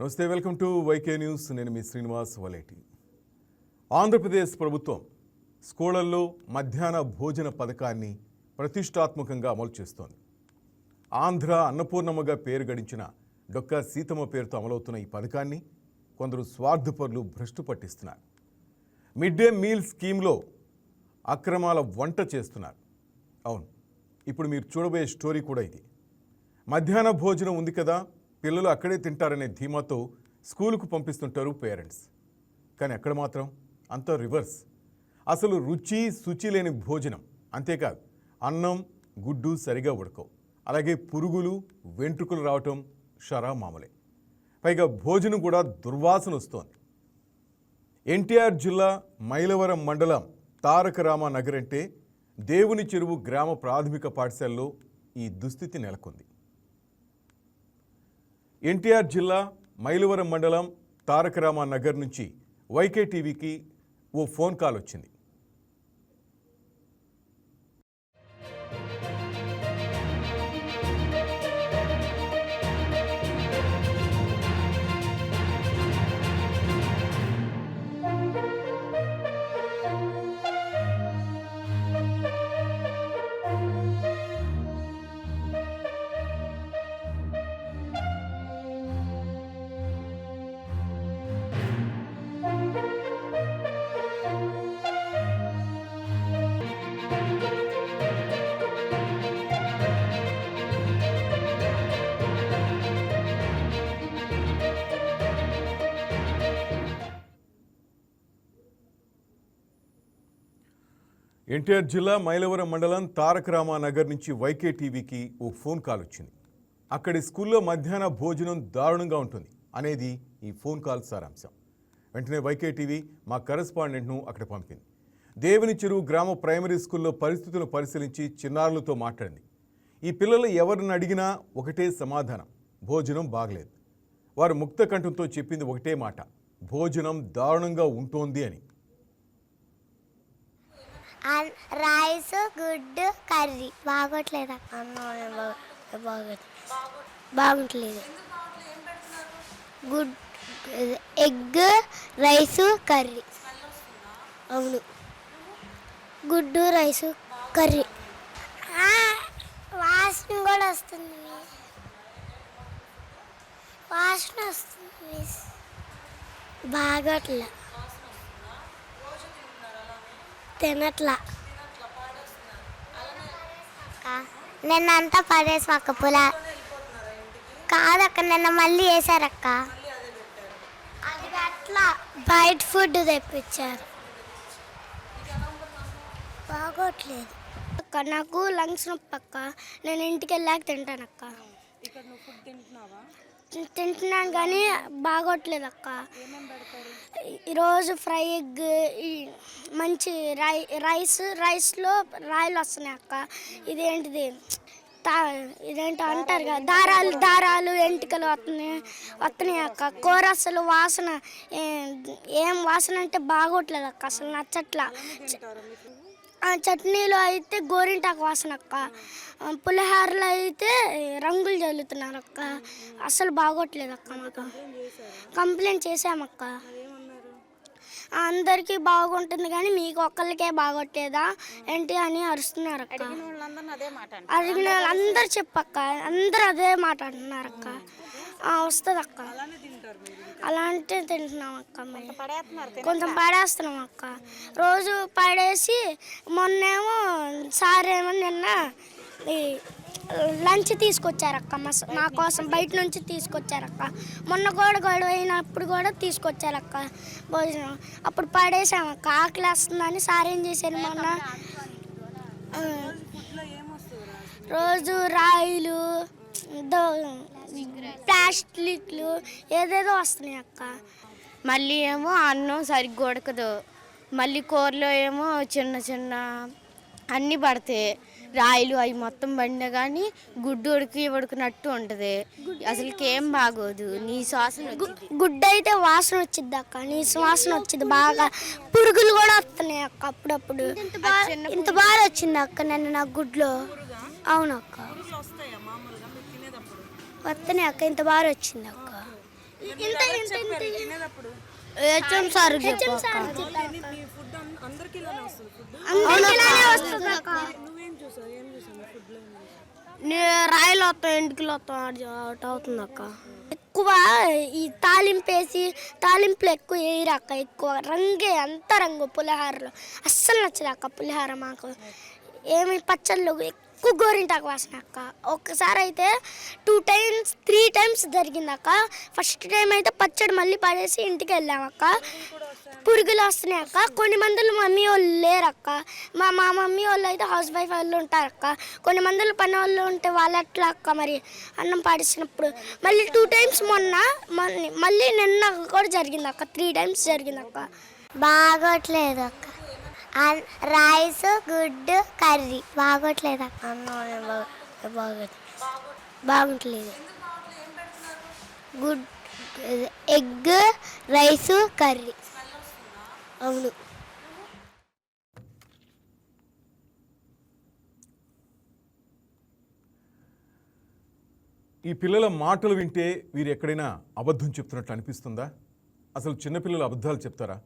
నమస్తే, welcome to YK news. నేను మీ శ్రీనివాస్ వలేటి. ఆంధ్రప్రదేశ్ ప్రభుత్వం స్కూళ్లలో మధ్యాహ్న భోజన పథకాన్ని ప్రతిష్టాత్మకంగా అమలు చేస్తోంది. ఆంధ్ర అన్నపూర్ణమ్మగా పేరు గడించిన డొక్కా సీతమ్మ పేరుతో అమలవుతున్న ఈ పథకాన్ని కొందరు స్వార్థపరులు భ్రష్టు పట్టిస్తున్నారు. మిడ్ డే మీల్ స్కీమ్లో అక్రమాల వంట చేస్తున్నారు. అవును, ఇప్పుడు మీరు చూడబోయే స్టోరీ కూడా ఇది. మధ్యాహ్న భోజనం ఉంది కదా, పిల్లలు అక్కడే తింటారనే ధీమాతో స్కూలుకు పంపిస్తుంటారు పేరెంట్స్. కానీ అక్కడ మాత్రం అంతా రివర్స్. అసలు రుచి శుచి లేని భోజనం. అంతేకాదు, అన్నం గుడ్డు సరిగా ఉడకవు. అలాగే పురుగులు వెంట్రుకలు రావటం షరా మామూలే. పైగా భోజనం కూడా దుర్వాసన వస్తోంది. ఎన్టీఆర్ జిల్లా మైలవరం మండలం తారక రామ నగర్ అంటే దేవుని చెరువు గ్రామ ప్రాథమిక పాఠశాలలో ఈ దుస్థితి నెలకొంది. ఎన్టీఆర్ జిల్లా మైలవరం మండలం తారక రామ నగర్ నుంచి వైకే టీవీకి ఓ ఫోన్ కాల్ వచ్చింది. ఎన్టీఆర్ జిల్లా మైలవరం మండలం తారక రామ నగర్ నుంచి వైకే టీవీకి ఓ ఫోన్ కాల్ వచ్చింది. అక్కడి స్కూల్లో మధ్యాహ్న భోజనం దారుణంగా ఉంటుంది అనేది ఈ ఫోన్ కాల్ సారాంశం. వెంటనే వైకే టీవీ మా కరెస్పాండెంట్ను అక్కడ పంపింది. దేవుని చెరువు గ్రామ ప్రైమరీ స్కూల్లో పరిస్థితులను పరిశీలించి చిన్నారులతో మాట్లాడింది. ఈ పిల్లలు ఎవరిని అడిగినా ఒకటే సమాధానం, భోజనం బాగలేదు. వారు ముక్త కంఠంతో చెప్పింది ఒకటే మాట, భోజనం దారుణంగా ఉంటోంది అని. రైస్ గుడ్డు కర్రీ బాగోట్లేదు. బాగుంటలేదు. గుడ్ ఎగ్ రైసు కర్రీ. అవును, గుడ్డు రైసు కర్రీ. వాసన కూడా వస్తుంది. వాసన వస్తుంది. బాగోట్లే, తినట్లా. నిన్నంతా పడేసి అక్క పుల కాదక్క, నిన్న మళ్ళీ వేసారక్క. అది అట్లా బయట ఫుడ్ తెప్పించారు. బాగోట్లేదు అక్క, నాకు లంగ్స్ నొప్పి అక్క. నేను ఇంటికి వెళ్ళాక తింటానక్క. తింటున్నాను కానీ బాగోట్లేదు అక్క. ఈరోజు ఫ్రై ఎగ్, మంచి రైస్లో రాయలు వస్తున్నాయి అక్క. ఇదేంటో అంటారు కదా, దారాలు ఎంటికలు వస్తున్నాయి అక్క. కూర అసలు వాసన, ఏం వాసన అంటే బాగోట్లేదు అక్క, అసలు నచ్చట్లా. చట్నీలో అయితే గోరింటాకు వాసన అక్క. పులిహోరలో అయితే రంగులు చల్లుతున్నారు అక్క. అసలు బాగోట్లేదు అక్క. మాకు కంప్లైంట్ చేసామక్క. అందరికీ బాగుంటుంది కానీ మీకు ఒక్కరికే బాగోట్లేదా ఏంటి అని అరుస్తున్నారు అక్క. అడిగిన వాళ్ళందరూ చెప్పక్క, అందరూ అదే మాట అంటున్నారు అక్క. వస్తుంది అక్క, అలాంటి తింటున్నాం అక్క. కొంచెం పడేస్తున్నాం అక్క. రోజు పడేసి మొన్నేమో సార్ ఏమో నిన్న లంచ్ తీసుకొచ్చారక్క. మా కోసం బయట నుంచి తీసుకొచ్చారక్క. మొన్న కూడా గొడవ అయినప్పుడు కూడా తీసుకొచ్చారక్క భోజనం. అప్పుడు పడేసామక్క. ఆకలి వస్తుందని సార్ ఏం చేశారు, మొన్న రోజు రాయిలు ప్లాస్టిక్లు ఏదేదో వస్తున్నాయి అక్క. మళ్ళీ ఏమో అన్నం సరిగ్గా ఉడకదు. మళ్ళీ కూరలో ఏమో చిన్న చిన్న అన్నీ పడతాయి. రాయిలు అవి మొత్తం పడినా కానీ గుడ్డు ఉడికినట్టు ఉంటుంది. అసలుకి ఏం బాగోదు. నీ వాసన గుడ్డు అయితే వాసన వచ్చింది అక్క. నీ వాసన వచ్చింది బాగా. పురుగులు కూడా వస్తున్నాయి అక్క అప్పుడప్పుడు. ఇంత బాగా వచ్చింది అక్క నన్ను నా గుడ్లో. అవునక్క, వస్తున్నాయి అక్క. ఇంత బాగా వచ్చింది అక్క. హెచ్ఎం సార్ రాయలు వస్తాం ఎంటికలు వస్తాం అవుట్ అవుతుంది అక్క. ఎక్కువ ఈ తాలింపులు ఎక్కువ వేయరు అక్క. ఎక్కువ రంగే అంత రంగు పులిహారలో అస్సలు నచ్చదు అక్క. పులిహార మాకు ఏమి పచ్చళ్ళు ఎక్కువ గోరింటాకు వాసన అక్క. ఒక్కసారి అయితే 2 times 3 times జరిగింది అక్క. ఫస్ట్ టైం అయితే పచ్చడి మళ్ళీ పడేసి ఇంటికి వెళ్ళాం అక్క. పురుగులు వస్తున్నాయి అక్క. కొన్ని మందులు మమ్మీ వాళ్ళు లేరు అక్క. మా మమ్మీ వాళ్ళు అయితే హౌస్ వైఫ్ వాళ్ళు ఉంటారు అక్క. కొన్ని మందులు పని వాళ్ళు ఉంటే వాళ్ళు ఎట్లా అక్క మరి అన్నం పాడేసినప్పుడు. మళ్ళీ 2 times మళ్ళీ నిన్న కూడా జరిగింది అక్క. 3 times జరిగింది అక్క. బాగోట్లేదు అక్క. రైస్ గుడ్డు కర్రీ బాగోట్లేదు అక్క. బాగుంటలేదు. గుడ్ ఎగ్ రైస్ కర్రీ. అవును. ఈ పిల్లల మాటలు వింటే వీరు ఎక్కడైనా అబద్ధం చెప్తున్నట్లు అనిపిస్తుందా? అసలు చిన్నపిల్లలు అబద్ధాలు చెప్తారా?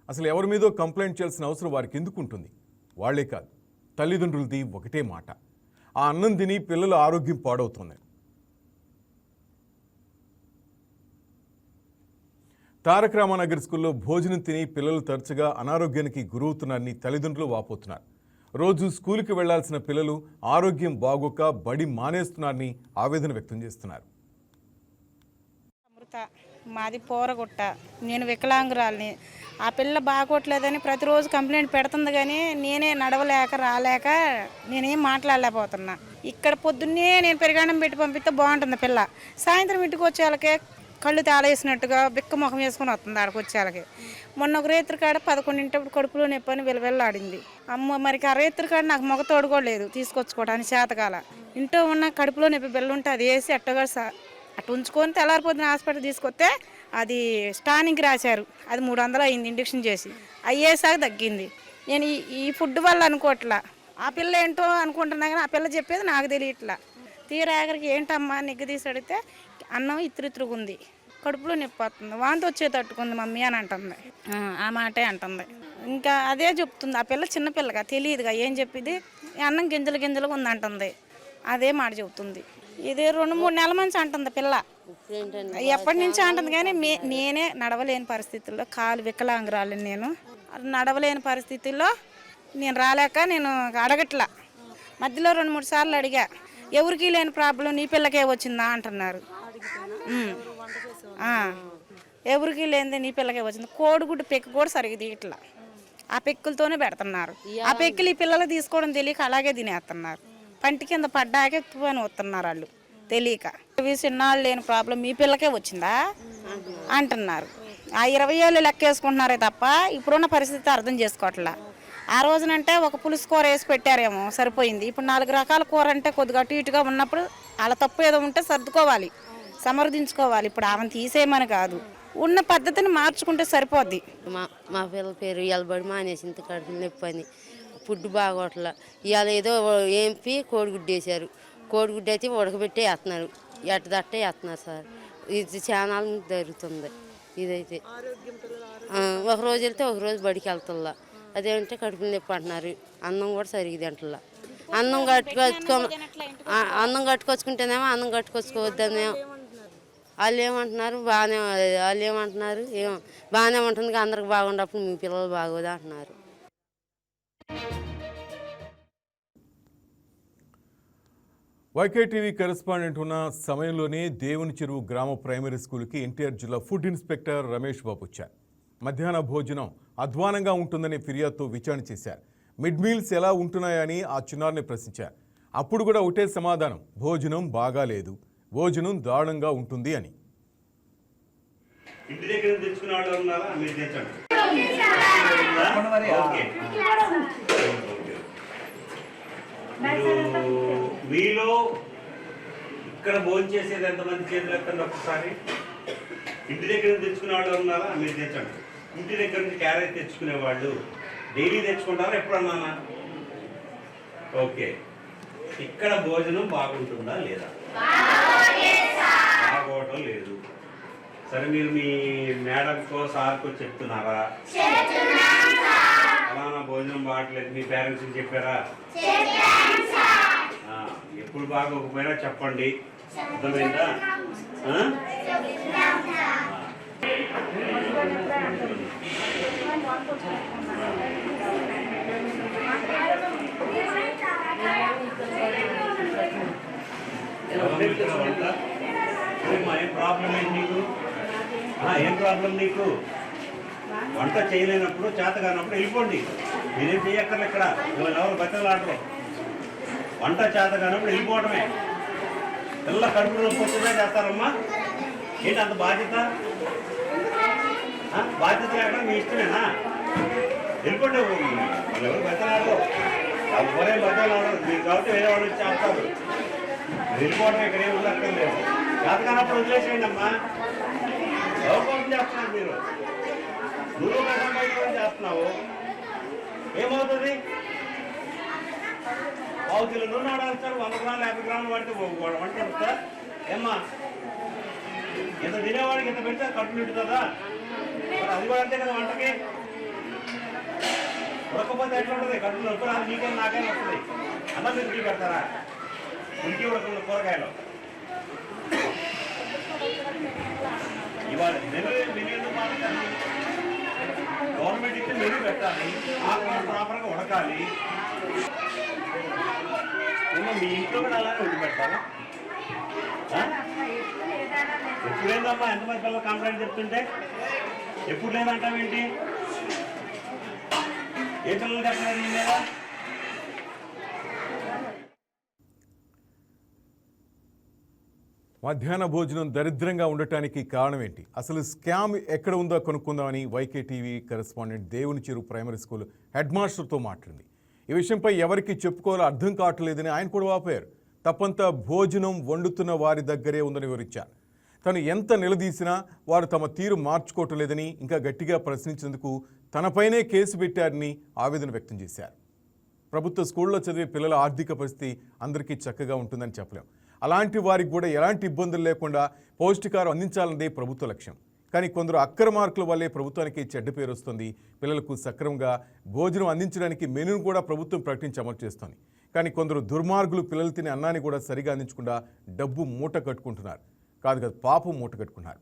అసలు ఎవరి మీదో కంప్లైంట్ చేయాల్సిన అవసరం వారికి ఎందుకు ఉంటుంది? వాళ్లే కాదు, తల్లిదండ్రులది ఒకటే మాట, ఆ అన్నం తిని పిల్లల ఆరోగ్యం పాడవుతుంది. తారక రామానగర్ స్కూల్లో భోజనం తిని పిల్లలు తరచుగా అనారోగ్యానికి గురవుతున్నారని తల్లిదండ్రులు వాపోతున్నారు. రోజు స్కూలుకి వెళ్లాల్సిన పిల్లలు ఆరోగ్యం బాగోక బడి మానేస్తున్నారని ఆవేదన వ్యక్తం చేస్తున్నారు. మాది పోరగుట్ట, నేను వికలాంగురాలిని. ఆ పిల్ల బాగోట్లేదని ప్రతిరోజు కంప్లైంట్ పెడుతుంది, కానీ నేనే నడవలేక రాలేక నేనేం మాట్లాడలేకపోతున్నా. ఇక్కడ పొద్దున్నే నేను పెరిగాణం పెట్టి పంపిస్తే బాగుంటుంది పిల్ల. సాయంత్రం ఇంటికి వచ్చేళ్ళకే కళ్ళు తాళేసినట్టుగా బిక్క ముఖం వేసుకుని వస్తుంది ఆడికి వచ్చేళ్ళకి. మొన్న ఒక రేత్రి కాడ 11 కడుపులో నొప్పని వెళ్ళాడింది. అమ్మ మరికి ఆ రేత్రి కాడ నాకు మొగ తోడుకోలేదు తీసుకొచ్చుకోవడానికి చేతకాల. ఇంట్లో ఉన్న కడుపులో నొప్పి బిల్ల ఉంటే అది వేసి అట్టగా అటు ఉంచుకొని తెల్లారిపోతున్న హాస్పిటల్ తీసుకొస్తే అది స్టానింగ్కి రాశారు. అది 300 అయింది ఇంజక్షన్ చేసి. అయ్యేసాక తగ్గింది. నేను ఈ ఫుడ్ వల్ల అనుకోవట్లా. ఆ పిల్ల ఏంటో అనుకుంటున్నా కానీ ఆ పిల్ల చెప్పేది నాకు తెలియట్లా. తీరా ఆఖరికి ఏంటమ్మా నిగ్గు తీసి అడిగితే అన్నం ఇత్తురుగా ఉంది, కడుపులో నొప్పి వస్తుంది, వాంతి వచ్చే తట్టుకుంది మమ్మీ అని అంటుంది. ఆ మాటే అంటుంది. ఇంకా అదే చెప్తుంది. ఆ పిల్ల చిన్నపిల్లగా తెలియదుగా ఏం చెప్పింది. అన్నం గింజలుగా ఉంది అంటుంది. అదే మాట చెబుతుంది. ఇది 2-3 నెలల నుంచి అంటుంది పిల్ల. ఎప్పటి నుంచి అంటుంది కానీ నేనే నడవలేని పరిస్థితుల్లో, కాలు వికలాంగురాలని నేను నడవలేని పరిస్థితుల్లో నేను రాలేక నేను అడగట్లా. మధ్యలో 2-3 సార్లు అడిగా, ఎవరికి లేని ప్రాబ్లం నీ పిల్లకే వచ్చిందా అంటున్నారు. ఎవరికి లేనిదే నీ పిల్లకే వచ్చింది. కోడిగుడ్డు పెక్కు కూడా సరిగ్గా తీయట్లా. ఆ పెక్కులతోనే పెడుతున్నారు. ఆ పెక్కులు ఈ పిల్లలు తీసుకోవడం తెలియక అలాగే తినేస్తున్నారు. పంటి కింద పడ్డాకే తువ్వని వస్తున్నారు వాళ్ళు తెలియక. చిన్నాళ్ళు లేని ప్రాబ్లం మీ పిల్లకే వచ్చిందా అంటున్నారు. ఆ 20 ఏళ్ళు లెక్కేసుకుంటున్నారే తప్ప ఇప్పుడున్న పరిస్థితి అర్థం చేసుకోవట్లా. ఆ రోజునంటే ఒక పులుసు కూర వేసి పెట్టారేమో సరిపోయింది. ఇప్పుడు 4 రకాల కూర అంటే కొద్దిగా అటు ఇటుగా ఉన్నప్పుడు అలా తప్పు ఏదో ఉంటే సర్దుకోవాలి, సమర్థించుకోవాలి. ఇప్పుడు ఆమెను తీసేయమని కాదు, ఉన్న పద్ధతిని మార్చుకుంటే సరిపోద్ది. మా పిల్లల పేరు ఇవాళ బడి మానేసి ఇంత కడుపు నొప్పి అని ఫుడ్ బాగోట్లా. ఇవాళ ఏదో ఏంపి కోడిగుడ్డు వేసారు. కోడిగుడ్డు అయితే ఉడకబెట్టే వేస్తున్నారు, ఎట్టదట్టే వేస్తున్నారు సార్. ఇది చాలా జరుగుతుంది. ఇదైతే ఒక రోజు వెళ్తే ఒక రోజు బడికి వెళ్తుల్లా. అదేంటే కడుపు నొప్పి అంటున్నారు. అన్నం కూడా సరిగ్గా తింటల్లా. అన్నం కట్టుకొచ్చుకుంటేనేమో అన్నం కట్టుకొచ్చుకోవద్దనేమో వాళ్ళు ఏమంటున్నారు. బాగానే ఉంటుంది, అందరికి బాగుండప్పుడు మీ పిల్లలు బాగోదా అంటున్నారు. వైకేటీవీ కరెస్పాండెంట్ ఉన్న సమయంలోనే దేవుని చెరువు గ్రామ ప్రైమరీ స్కూల్కి ఎన్టీఆర్ జిల్లా ఫుడ్ ఇన్స్పెక్టర్ రమేష్ బాబు వచ్చారు. మధ్యాహ్న భోజనం అధ్వానంగా ఉంటుందనే ఫిర్యాదుతో విచారణ చేశారు. మిడ్ మీల్స్ ఎలా ఉంటున్నాయని ఆ చిన్నారిని ప్రశ్నించారు. అప్పుడు కూడా ఒకటే సమాధానం, భోజనం బాగాలేదు, భోజనం దారుణంగా ఉంటుంది అని. ఇంటి దగ్గర తెచ్చుకునే వాళ్ళు ఉన్నారా? మీరు తెచ్చండి. మీలో ఇక్కడ భోజనం చేసేది ఎంతమంది చేతులు ఎత్తండి ఒకసారి. ఇంటి దగ్గర తెచ్చుకునే వాళ్ళు ఉన్నారా? మీరు తెచ్చండి. ఇంటి దగ్గర నుంచి క్యారేజ్ తెచ్చుకునే వాళ్ళు డైలీ తెచ్చుకుంటారా ఎప్పుడన్నా? ఓకే. ఇక్కడ భోజనం బాగుంటుందా లేదా? బాగోవటం లేదు. సరే మీరు మీ మేడంకో సార్కో చెప్తున్నారా? అలానా భోజనం బాగట్లేదు మీ పేరెంట్స్కి చెప్పారా? ఎప్పుడు బాగోకపోయినా చెప్పండి, అర్థమైందా? ఏం ప్రాబ్లం ఏంటి నీకు? ఏం ప్రాబ్లం నీకు? వంట చేయలేనప్పుడు చేత కానప్పుడు వెళ్ళిపోండి, మీరేం చేయక్కర్లే. ఇక్కడ ఎవరు బట్టలు ఆడరు. వంట చేత కానప్పుడు వెళ్ళిపోవడమే. పిల్ల కడుపు నొప్పి వచ్చినా చేస్తారమ్మా? ఏంటి అంత బాధ్యత? బాధ్యత లేకుండా మీ ఇష్టమేనా? వెళ్ళిపోండి. వాళ్ళు ఎవరు బట్టలు ఆడరు, ఎవరేం బట్టలు ఆడరు. మీరు కాబట్టి వేరే వాళ్ళు వచ్చి చేస్తారు. వెళ్ళిపోవడం ఇక్కడ ఏమి ఉండక్కర్లేదు. చేత కానప్పుడు వదిలేసేయండి అమ్మా. ఎవరు కోసం చేస్తున్నారు మీరు? నువ్వు బయట చేస్తున్నావు, ఏమవుతుంది? 1 కిలో నూనె వాడాల్సారు, 100 గ్రాములు 50 గ్రాములు పడితే వంట వస్తా ఏమ్మా? ఇంత తినేవాడికి ఇంత పెడితే కట్టు నిండుతుందా? అది కూడా అంతే కదా. వంటకి ఉడకపోతే ఎట్లా ఉంటుంది? కట్టు నొప్పి రాదు, నీకైనా నాకైనా వస్తుంది. అన్నం మీరు ఉడికి పెడతారా? ఉడికి ఉడకుండా కూరగాయలు ఇవాళ మెను ఎందుకు మాట్లాడాలి? గవర్నమెంట్ ఇస్తే మెను పెట్టాలి, ఆకులు ప్రాపర్గా ఉడకాలి. మీ ఇంట్లో కూడా అలానే వండి పెడతారా? ఎప్పుడేందమ్మా ఎంతమంది పిల్లలు కంప్లైంట్ చెప్తుంటే ఎప్పుడు లేదంటావేంటి? ఏ పిల్లలు చెప్పలేదు నీ మీద? మధ్యాహ్న భోజనం దరిద్రంగా ఉండటానికి కారణం ఏంటి? అసలు స్కామ్ ఎక్కడ ఉందో కనుక్కుందామని వైకే టీవీ కరెస్పాండెంట్ దేవుని చెరువు ప్రైమరీ స్కూల్ హెడ్ మాస్టర్తో మాట్లాడింది. ఈ విషయంపై ఎవరికి చెప్పుకోవాలో అర్థం కావట్లేదని ఆయన కూడా వాపోయారు. తప్పంతా భోజనం వండుతున్న వారి దగ్గరే ఉందని వివరించారు. తను ఎంత నిలదీసినా వారు తమ తీరు మార్చుకోవటం లేదని, ఇంకా గట్టిగా ప్రశ్నించేందుకు తనపైనే కేసు పెట్టారని ఆవేదన వ్యక్తం చేశారు. ప్రభుత్వ స్కూల్లో చదివే పిల్లల ఆర్థిక పరిస్థితి అందరికీ చక్కగా ఉంటుందని చెప్పలేం. అలాంటి వారికి కూడా ఎలాంటి ఇబ్బందులు లేకుండా పౌష్టికారం అందించాలన్నదే ప్రభుత్వ లక్ష్యం. కానీ కొందరు అక్కర మార్కుల వల్లే ప్రభుత్వానికి చెడ్డ పేరు వస్తుంది. పిల్లలకు సక్రమంగా భోజనం అందించడానికి మెనూను కూడా ప్రభుత్వం ప్రకటించి అమలు చేస్తోంది. కానీ కొందరు దుర్మార్గులు పిల్లలు తినే అన్నాన్ని కూడా సరిగా అందించకుండా డబ్బు మూట కట్టుకుంటున్నారు. కాదు పాపం మూట కట్టుకున్నారు.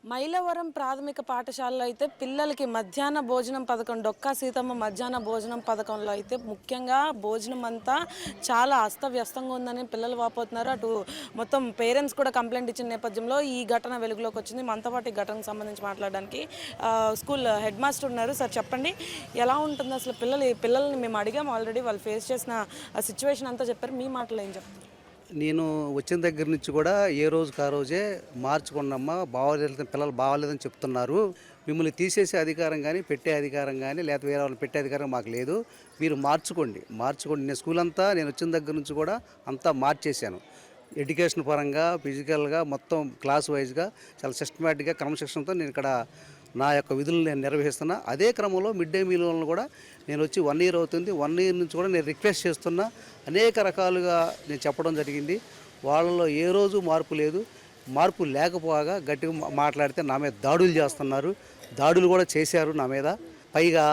మైలవరం ప్రాథమిక పాఠశాలలో అయితే పిల్లలకి మధ్యాహ్న భోజనం పథకం, డొక్కా సీతమ్మ మధ్యాహ్న భోజనం పథకంలో అయితే ముఖ్యంగా భోజనం అంతా చాలా అస్తవ్యస్తంగా ఉందని పిల్లలు వాపోతున్నారు. అటు మొత్తం పేరెంట్స్ కూడా కంప్లైంట్ ఇచ్చిన నేపథ్యంలో ఈ ఘటన వెలుగులోకి వచ్చింది. మనతో పాటు ఈ ఘటనకు సంబంధించి మాట్లాడడానికి స్కూల్ హెడ్ మాస్టర్ ఉన్నారు. సార్ చెప్పండి, ఎలా ఉంటుంది అసలు? పిల్లల్ని మేము అడిగాము ఆల్రెడీ, వాళ్ళు ఫేస్ చేసిన ఆ సిచ్యువేషన్ అంతా చెప్పారు. మీ మాటలు ఏం చెప్తారు? నేను వచ్చిన దగ్గర నుంచి కూడా ఏ రోజుకి ఆ రోజే మార్చుకున్నమ్మా, బాగోలేదు పిల్లలు బాగోలేదని చెప్తున్నారు. మిమ్మల్ని తీసేసే అధికారం కానీ పెట్టే అధికారం కానీ లేకపోతే వేరే వాళ్ళని పెట్టే అధికారం మాకు లేదు. మీరు మార్చుకోండి. నేను స్కూల్ అంతా నేను వచ్చిన దగ్గర నుంచి కూడా అంతా మార్చేశాను. ఎడ్యుకేషన్ పరంగా, ఫిజికల్గా, మొత్తం క్లాస్ వైజ్గా చాలా సిస్టమేటిక్గా క్రమశిక్షణతో నేను ఇక్కడ నా యొక్క విధులు నేను నిర్వహిస్తున్నా. అదే క్రమంలో మిడ్ డే మీల్ వాళ్ళని కూడా నేను వచ్చి 1 year అవుతుంది. 1 year నుంచి కూడా నేను రిక్వెస్ట్ చేస్తున్నా. అనేక రకాలుగా నేను చెప్పడం జరిగింది. వాళ్ళలో ఏ రోజు మార్పు లేదు. మార్పు లేకపోగా గట్టిగా మాట్లాడితే నా మీద దాడులు చేస్తున్నారు. దాడులు కూడా చేశారు నా మీద. పైగా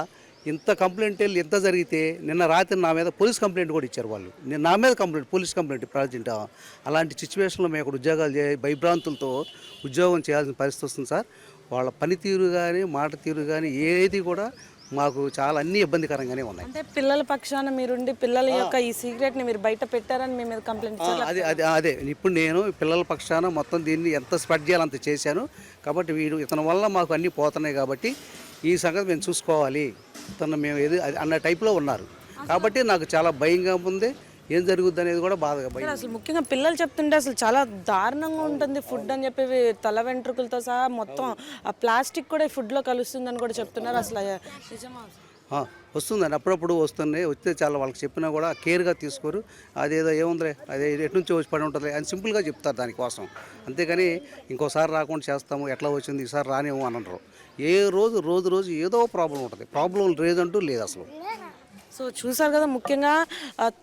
ఇంత కంప్లైంట్ ఎంత జరిగితే నిన్న రాత్రి నా మీద పోలీస్ కంప్లైంట్ కూడా ఇచ్చారు వాళ్ళు. నేను నా మీద పోలీస్ కంప్లైంట్ ప్రజెంట్. అలాంటి సిచ్యువేషన్లో మేము ఇక్కడ ఉద్యోగాలు భయభ్రాంతులతో ఉద్యోగం చేయాల్సిన పరిస్థితి వస్తుంది సార్. వాళ్ళ పనితీరు కానీ మాట తీరు కానీ ఏది కూడా మాకు చాలా అన్ని ఇబ్బందికరంగానే ఉన్నాయి. అంటే పిల్లల పక్షాన మీరుండి పిల్లల యొక్క ఈ సీక్రెట్ని మీరు బయట పెట్టారని మీ మీద కంప్లైంట్ ఇచ్చారు. అదే ఇప్పుడు నేను పిల్లల పక్షాన మొత్తం దీన్ని ఎంత స్ప్రెడ్ చేయాలంత చేశాను. కాబట్టి ఇతని వల్ల మాకు అన్నీ పోతున్నాయి. కాబట్టి ఈ సంగతి మేము చూసుకోవాలి. మేము ఏది అన్న టైప్లో ఉన్నారు. కాబట్టి నాకు చాలా భయంగా ఉంది. ఏం జరుగుద్ది అనేది కూడా బాధగా భయం. అసలు ముఖ్యంగా పిల్లలు చెప్తుంటే అసలు చాలా దారుణంగా ఉంటుంది ఫుడ్ అని చెప్పి, తల వెంట్రుకలతో సహా మొత్తం ఆ ప్లాస్టిక్ కూడా ఈ ఫుడ్లో కలుస్తుందని కూడా చెప్తున్నారు. అసలు నిజమా? వస్తుందండి, అప్పుడప్పుడు వస్తే చాలా వాళ్ళకి చెప్పినా కూడా కేర్గా తీసుకోరు. అదేదో ఏముందిలే, అదే ఎటు నుంచి వచ్చి పడి ఉంటుంది అని సింపుల్గా చెప్తారు దానికోసం. అంతేగాని ఇంకోసారి రాకుండా చేస్తాము, ఎట్లా వచ్చింది ఈసారి రానేమో అని అనరు. రోజు ఏదో ప్రాబ్లం ఉంటుంది. ప్రాబ్లం లేదంటూ లేదు అసలు. సో చూసారు కదా, ముఖ్యంగా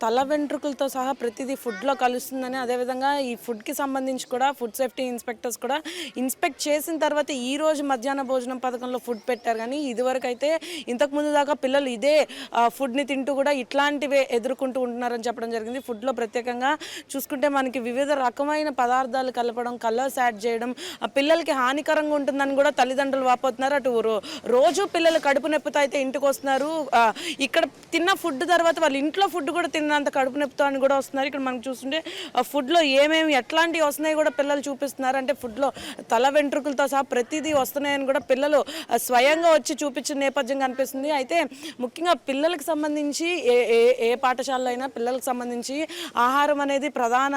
తల వెంట్రుకలతో సహా ప్రతిదీ ఫుడ్లో కలుస్తుందని, అదేవిధంగా ఈ ఫుడ్కి సంబంధించి కూడా ఫుడ్ సేఫ్టీ ఇన్స్పెక్టర్స్ కూడా ఇన్స్పెక్ట్ చేసిన తర్వాత ఈ రోజు మధ్యాహ్న భోజనం పథకంలో ఫుడ్ పెట్టారు. కానీ ఇదివరకు అయితే ఇంతకుముందు దాకా పిల్లలు ఇదే ఫుడ్ని తింటూ కూడా ఇట్లాంటివే ఎదుర్కొంటూ ఉంటున్నారని చెప్పడం జరిగింది. ఫుడ్లో ప్రత్యేకంగా చూసుకుంటే మనకి వివిధ రకమైన పదార్థాలు కలపడం, కలర్స్ యాడ్ చేయడం పిల్లలకి హానికరంగా ఉంటుందని కూడా తల్లిదండ్రులు వాపోతున్నారు. అటు రోజు పిల్లలు కడుపు నొప్పితో అయితే ఇంటికి వస్తున్నారు. ఇక్కడ తిన్న ఫుడ్ తర్వాత వాళ్ళ ఇంట్లో ఫుడ్ కూడా తిన్నంత కడుపు నొప్పితో అని కూడా వస్తున్నారు. ఇక్కడ మనం చూస్తుంటే ఫుడ్లో ఏమేమి ఎట్లాంటివి వస్తున్నాయి కూడా పిల్లలు చూపిస్తున్నారు. అంటే ఫుడ్లో తల వెంట్రుకలతో సహా ప్రతిదీ వస్తున్నాయని కూడా పిల్లలు స్వయంగా వచ్చి చూపించిన నేపథ్యం కనిపిస్తుంది. అయితే ముఖ్యంగా పిల్లలకు సంబంధించి ఏ పాఠశాలలో అయినా పిల్లలకు సంబంధించి ఆహారం అనేది ప్రధాన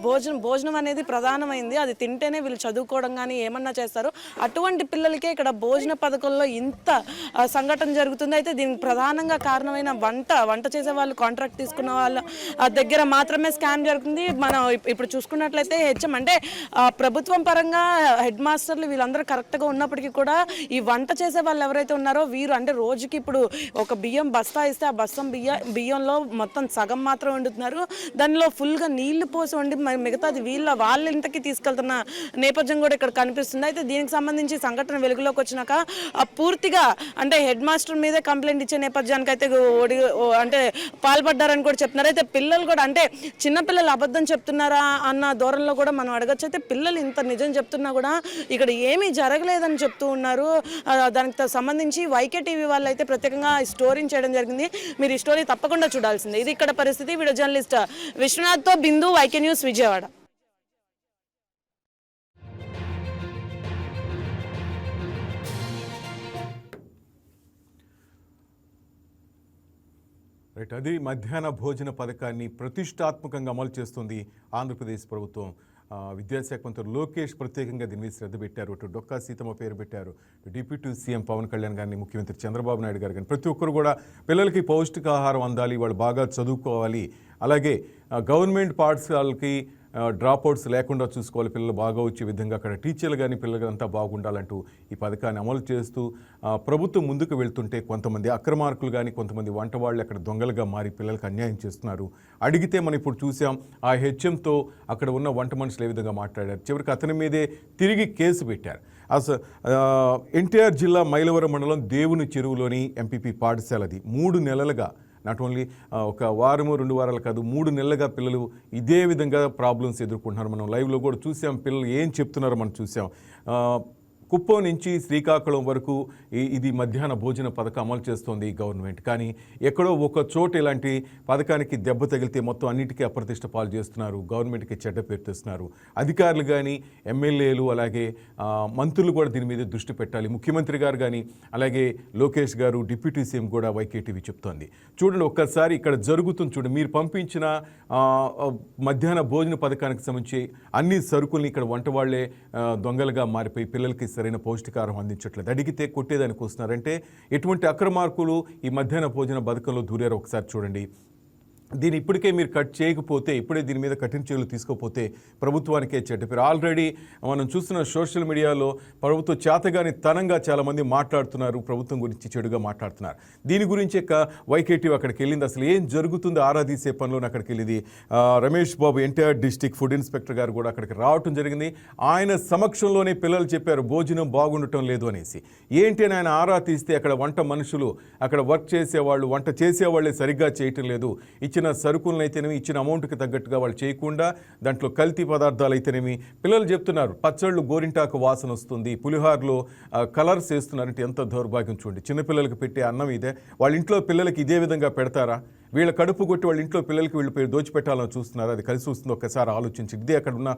భోజనం అనేది ప్రధానమైంది. అది తింటేనే వీళ్ళు చదువుకోవడం కానీ ఏమన్నా చేస్తారు. అటువంటి పిల్లలకే ఇక్కడ భోజన పథకంలో ఇంత సంఘటన జరుగుతుంది. అయితే దీనికి ప్రధానంగా కారణమైన వంట చేసే వాళ్ళు, కాంట్రాక్ట్ తీసుకున్న వాళ్ళ దగ్గర మాత్రమే స్కామ్ జరుగుతుంది. మనం ఇప్పుడు చూసుకున్నట్లయితే హెచ్ఎం అంటే ప్రభుత్వం పరంగా హెడ్ మాస్టర్లు వీళ్ళందరూ కరెక్ట్గా ఉన్నప్పటికీ కూడా ఈ వంట చేసే వాళ్ళు ఎవరైతే ఉన్నారో వీరు అంటే రోజుకి ఇప్పుడు ఒక బియ్యం బస్తా ఇస్తే ఆ బస్తం బియ్యంలో మొత్తం సగం మాత్రం వండుతున్నారు. దానిలో ఫుల్గా నీళ్లు పోసి వండి మిగతాది వాళ్ళ ఇంటికి తీసుకెళ్తున్న నేపథ్యం కూడా ఇక్కడ కనిపిస్తుంది. అయితే దీనికి సంబంధించి సంఘటన వెలుగులోకి వచ్చినాక పూర్తిగా అంటే హెడ్ మాస్టర్ మీదే కంప్లైంట్ ఇచ్చే నేపథ్యానికి అయితే అంటే పాల్పడ్డారని కూడా చెప్తున్నారు. అయితే పిల్లలు కూడా అంటే చిన్నపిల్లలు అబద్ధం చెప్తున్నారా అన్న ధోరణిలో కూడా మనం అడగచ్చు. అయితే పిల్లలు ఇంత నిజం చెప్తున్నా కూడా ఇక్కడ ఏమీ జరగలేదని చెప్తూ ఉన్నారు. దానికి సంబంధించి వైకే టీవీ వాళ్ళు అయితే ప్రత్యేకంగా స్టోరీని చేయడం జరిగింది. మీరు ఈ స్టోరీ తప్పకుండా చూడాల్సిందే. ఇది ఇక్కడ పరిస్థితి. వీడియో జర్నలిస్ట్ విశ్వనాథ్తో బిందు, వైకే న్యూస్, విజయవాడ. రైట్, అది మధ్యాహ్న భోజన పథకాన్ని ప్రతిష్టాత్మకంగా అమలు చేస్తుంది ఆంధ్రప్రదేశ్ ప్రభుత్వం. విద్యాశాఖ మంత్రి లోకేష్ ప్రత్యేకంగా దీని మీద శ్రద్ధ పెట్టారు. అటు డొక్కా సీతమ్మ పేరు పెట్టారు, డిప్యూటీ సీఎం పవన్ కళ్యాణ్ గారిని, ముఖ్యమంత్రి చంద్రబాబు నాయుడు గారు కానీ ప్రతి ఒక్కరు కూడా పిల్లలకి పౌష్టికాహారం అందాలి, వాళ్ళు బాగా చదువుకోవాలి, అలాగే గవర్నమెంట్ పాఠశాలకి డ్రాప్అవుట్స్ లేకుండా చూసుకోవాలి, పిల్లలు బాగా వచ్చే విధంగా అక్కడ టీచర్లు కానీ పిల్లలు అంతా బాగుండాలంటూ ఈ పథకాన్ని అమలు చేస్తూ ప్రభుత్వం ముందుకు వెళ్తుంటే కొంతమంది అక్రమార్కులు కానీ కొంతమంది వంట వాళ్ళు అక్కడ దొంగలుగా మారి పిల్లలకు అన్యాయం చేస్తున్నారు. అడిగితే మనం ఇప్పుడు చూసాం ఆ హెచ్ఎంతో అక్కడ ఉన్న వంట మనుషులు ఏ విధంగా మాట్లాడారు. చివరికి అతని మీదే తిరిగి కేసు పెట్టారు. ఎన్టీఆర్ జిల్లా మైలవరం మండలం దేవుని చెరువులోని ఎంపీపీ పాఠశాలది 3 నెలలుగా నాట్ ఓన్లీ ఒక వారము 2 వారాలు కాదు 3 నెలలుగా పిల్లలు ఇదే విధంగా ప్రాబ్లమ్స్ ఎదుర్కొంటున్నారు. మనం లైవ్లో కూడా చూసాం, పిల్లలు ఏం చెప్తున్నారో మనం చూసాం. కుప్పం నుంచి శ్రీకాకుళం వరకు ఇది మధ్యాహ్న భోజన పథకం అమలు చేస్తోంది గవర్నమెంట్. కానీ ఎక్కడో ఒక చోట ఇలాంటి పథకానికి దెబ్బ తగిలితే మొత్తం అన్నిటికీ అప్రతిష్ట పాలు చేస్తున్నారు, గవర్నమెంట్కి చెడ్డ పేరు తెస్తున్నారు. అధికారులు కానీ ఎమ్మెల్యేలు అలాగే మంత్రులు కూడా దీని మీద దృష్టి పెట్టాలి. ముఖ్యమంత్రి గారు కానీ అలాగే లోకేష్ గారు, డిప్యూటీ సీఎం కూడా వైకేటీవీ చెప్తోంది. చూడండి ఒక్కసారి ఇక్కడ జరుగుతుంది చూడండి. మీరు పంపించిన మధ్యాహ్న భోజన పథకానికి సంబంధించి అన్ని సరుకుల్ని ఇక్కడ వంట వాళ్లే దొంగలుగా మారిపోయి పిల్లలకి సరైన పౌష్టికాహారం అందించట్లేదు. అడిగితే కొట్టేదానికి వస్తున్నారంటే ఎటువంటి అక్రమార్కులు ఈ మధ్యాహ్న భోజన పథకంలో దూరారో ఒకసారి చూడండి. దీన్ని ఇప్పటికే మీరు కట్ చేయకపోతే, ఇప్పుడే దీని మీద కఠిన చర్యలు తీసుకోకపోతే ప్రభుత్వానికే చెడ్డ పేరు. ఆల్రెడీ మనం చూస్తున్న సోషల్ మీడియాలో ప్రభుత్వ చేతగాని తనంగా చాలామంది మాట్లాడుతున్నారు, ప్రభుత్వం గురించి చెడుగా మాట్లాడుతున్నారు. దీని గురించి వైకేటీవీ అక్కడికి వెళ్ళింది. అసలు ఏం జరుగుతుందో ఆరా తీసే పనిలోనే అక్కడికి వెళ్ళింది. Ramesh Babu NTR district food inspector గారు కూడా అక్కడికి రావటం జరిగింది. ఆయన సమక్షంలోనే పిల్లలు చెప్పారు భోజనం బాగుండటం లేదు అనేసి. ఏంటి అని ఆయన ఆరా తీస్తే అక్కడ వంట మనుషులు, అక్కడ వర్క్ చేసేవాళ్ళు, వంట చేసేవాళ్ళే సరిగ్గా చేయటం లేదు, ఇచ్చిన సరుకులను అయితేనేమి ఇచ్చిన అమౌంట్కి తగ్గట్టుగా వాళ్ళు చేయకుండా దాంట్లో కల్తీ పదార్థాలు అయితేనేమి పిల్లలు చెప్తున్నారు. పచ్చళ్ళు గోరింటాకు వాసన వస్తుంది, పులిహార్లో కలర్స్ వేస్తున్నారంటే ఎంత దౌర్భాగ్యం చూడండి. చిన్నపిల్లలకు పెట్టే అన్నం ఇదే, వాళ్ళ ఇంట్లో పిల్లలకి ఇదే విధంగా పెడతారా? వీళ్ళ కడుపు కొట్టి వాళ్ళ ఇంట్లో పిల్లలకి వీళ్ళు దోచిపెట్టాలని చూస్తున్నారు. అది కలిసి వస్తుంది ఒక్కసారి ఆలోచించి. ఇదే అక్కడ ఉన్న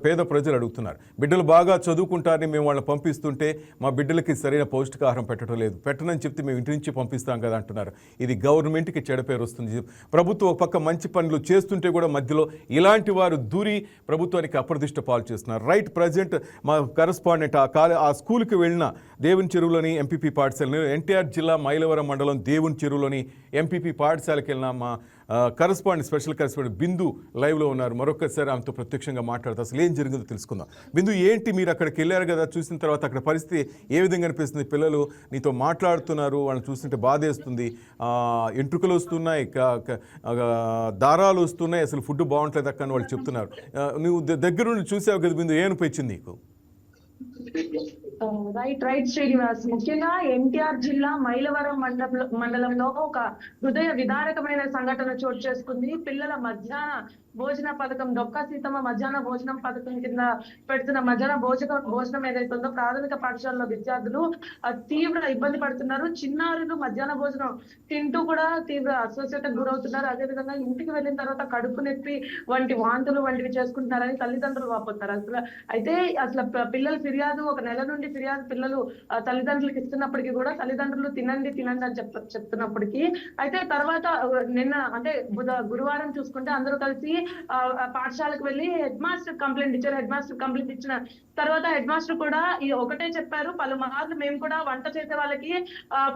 పేద ప్రజలు అడుగుతున్నారు. బిడ్డలు బాగా చదువుకుంటారని మేము వాళ్ళని పంపిస్తుంటే మా బిడ్డలకి సరైన పౌష్టికాహారం పెట్టడం లేదు, పెట్టనని చెప్తే మేము ఇంటి నుంచి పంపిస్తాం కదా అంటున్నారు. ఇది గవర్నమెంట్కి చెడ పేరు వస్తుంది. ప్రభుత్వం ఒక పక్క మంచి పనులు చేస్తుంటే కూడా మధ్యలో ఇలాంటి వారు దూరి ప్రభుత్వానికి అప్రతిష్ట పాలు చేస్తున్నారు. రైట్, ప్రజెంట్ మా కరెస్పాండెంట్ ఆ స్కూల్కి వెళ్ళిన దేవుని చెరువులోని ఎంపీపీ పాఠశాల, ఎన్టీఆర్ జిల్లా మైలవరం మండలం దేవుని చెరువులోని ఎంపీపీ పాఠశాల విషయాలకు వెళ్ళినా మా కరెస్పాండెంట్ స్పెషల్ కరెస్పాండెంట్ బిందు లైవ్లో ఉన్నారు. మరొకసారి ఆమెతో ప్రత్యక్షంగా మాట్లాడుతూ అసలు ఏం జరిగిందో తెలుసుకుందాం. బిందు, ఏంటి మీరు అక్కడికి వెళ్ళారు కదా, చూసిన తర్వాత అక్కడ పరిస్థితి ఏ విధంగా అనిపిస్తుంది? పిల్లలు నీతో మాట్లాడుతున్నారు, వాళ్ళని చూస్తుంటే బాధేస్తుంది, ఎంట్రుకలు వస్తున్నాయి, దారాలు వస్తున్నాయి, అసలు ఫుడ్ బాగుంటలేదు అక్క అని వాళ్ళు చెప్తున్నారు. నువ్వు దగ్గరుండి చూసావు కదా బిందు, ఏమనిపించింది నీకు? రైట్ శ్రీనివాస్. ముఖ్యంగా ఎన్టీఆర్ జిల్లా మైలవరం మండలంలో ఒక హృదయ విదారకమైన సంఘటన చోటు చేసుకుంది. పిల్లల మధ్యాహ్న భోజన పథకం, డొక్కా సీతమ్మ మధ్యాహ్న భోజనం పథకం కింద పెడుతున్న మధ్యాహ్న భోజనం ఏదైతే ఉందో ప్రాథమిక పాఠశాలలో విద్యార్థులు తీవ్ర ఇబ్బంది పడుతున్నారు. చిన్నారులు మధ్యాహ్న భోజనం తింటూ కూడా తీవ్ర అస్వస్థతకు గురవుతున్నారు. అదేవిధంగా ఇంటికి వెళ్ళిన తర్వాత కడుపు నొప్పి వంటి వాంతులు వంటివి చేసుకుంటున్నారని తల్లిదండ్రులు వాపోతారు. అసలు పిల్లల ఫిర్యాదు, ఒక నెల నుండి ఫిర్యాదు పిల్లలు తల్లిదండ్రులకు ఇస్తున్నప్పటికీ కూడా తల్లిదండ్రులు తినండి అని చెప్తున్నప్పటికీ, అయితే తర్వాత నిన్న అంటే గురువారం చూసుకుంటే అందరూ కలిసి పాఠశాలకు వెళ్ళి హెడ్ మాస్టర్ కంప్లైంట్ ఇచ్చారు. హెడ్ మాస్టర్ కంప్లైంట్ ఇచ్చిన తర్వాత హెడ్ మాస్టర్ కూడా ఒకటే చెప్పారు, పలుమార్లు మేము కూడా వంట చేసే వాళ్ళకి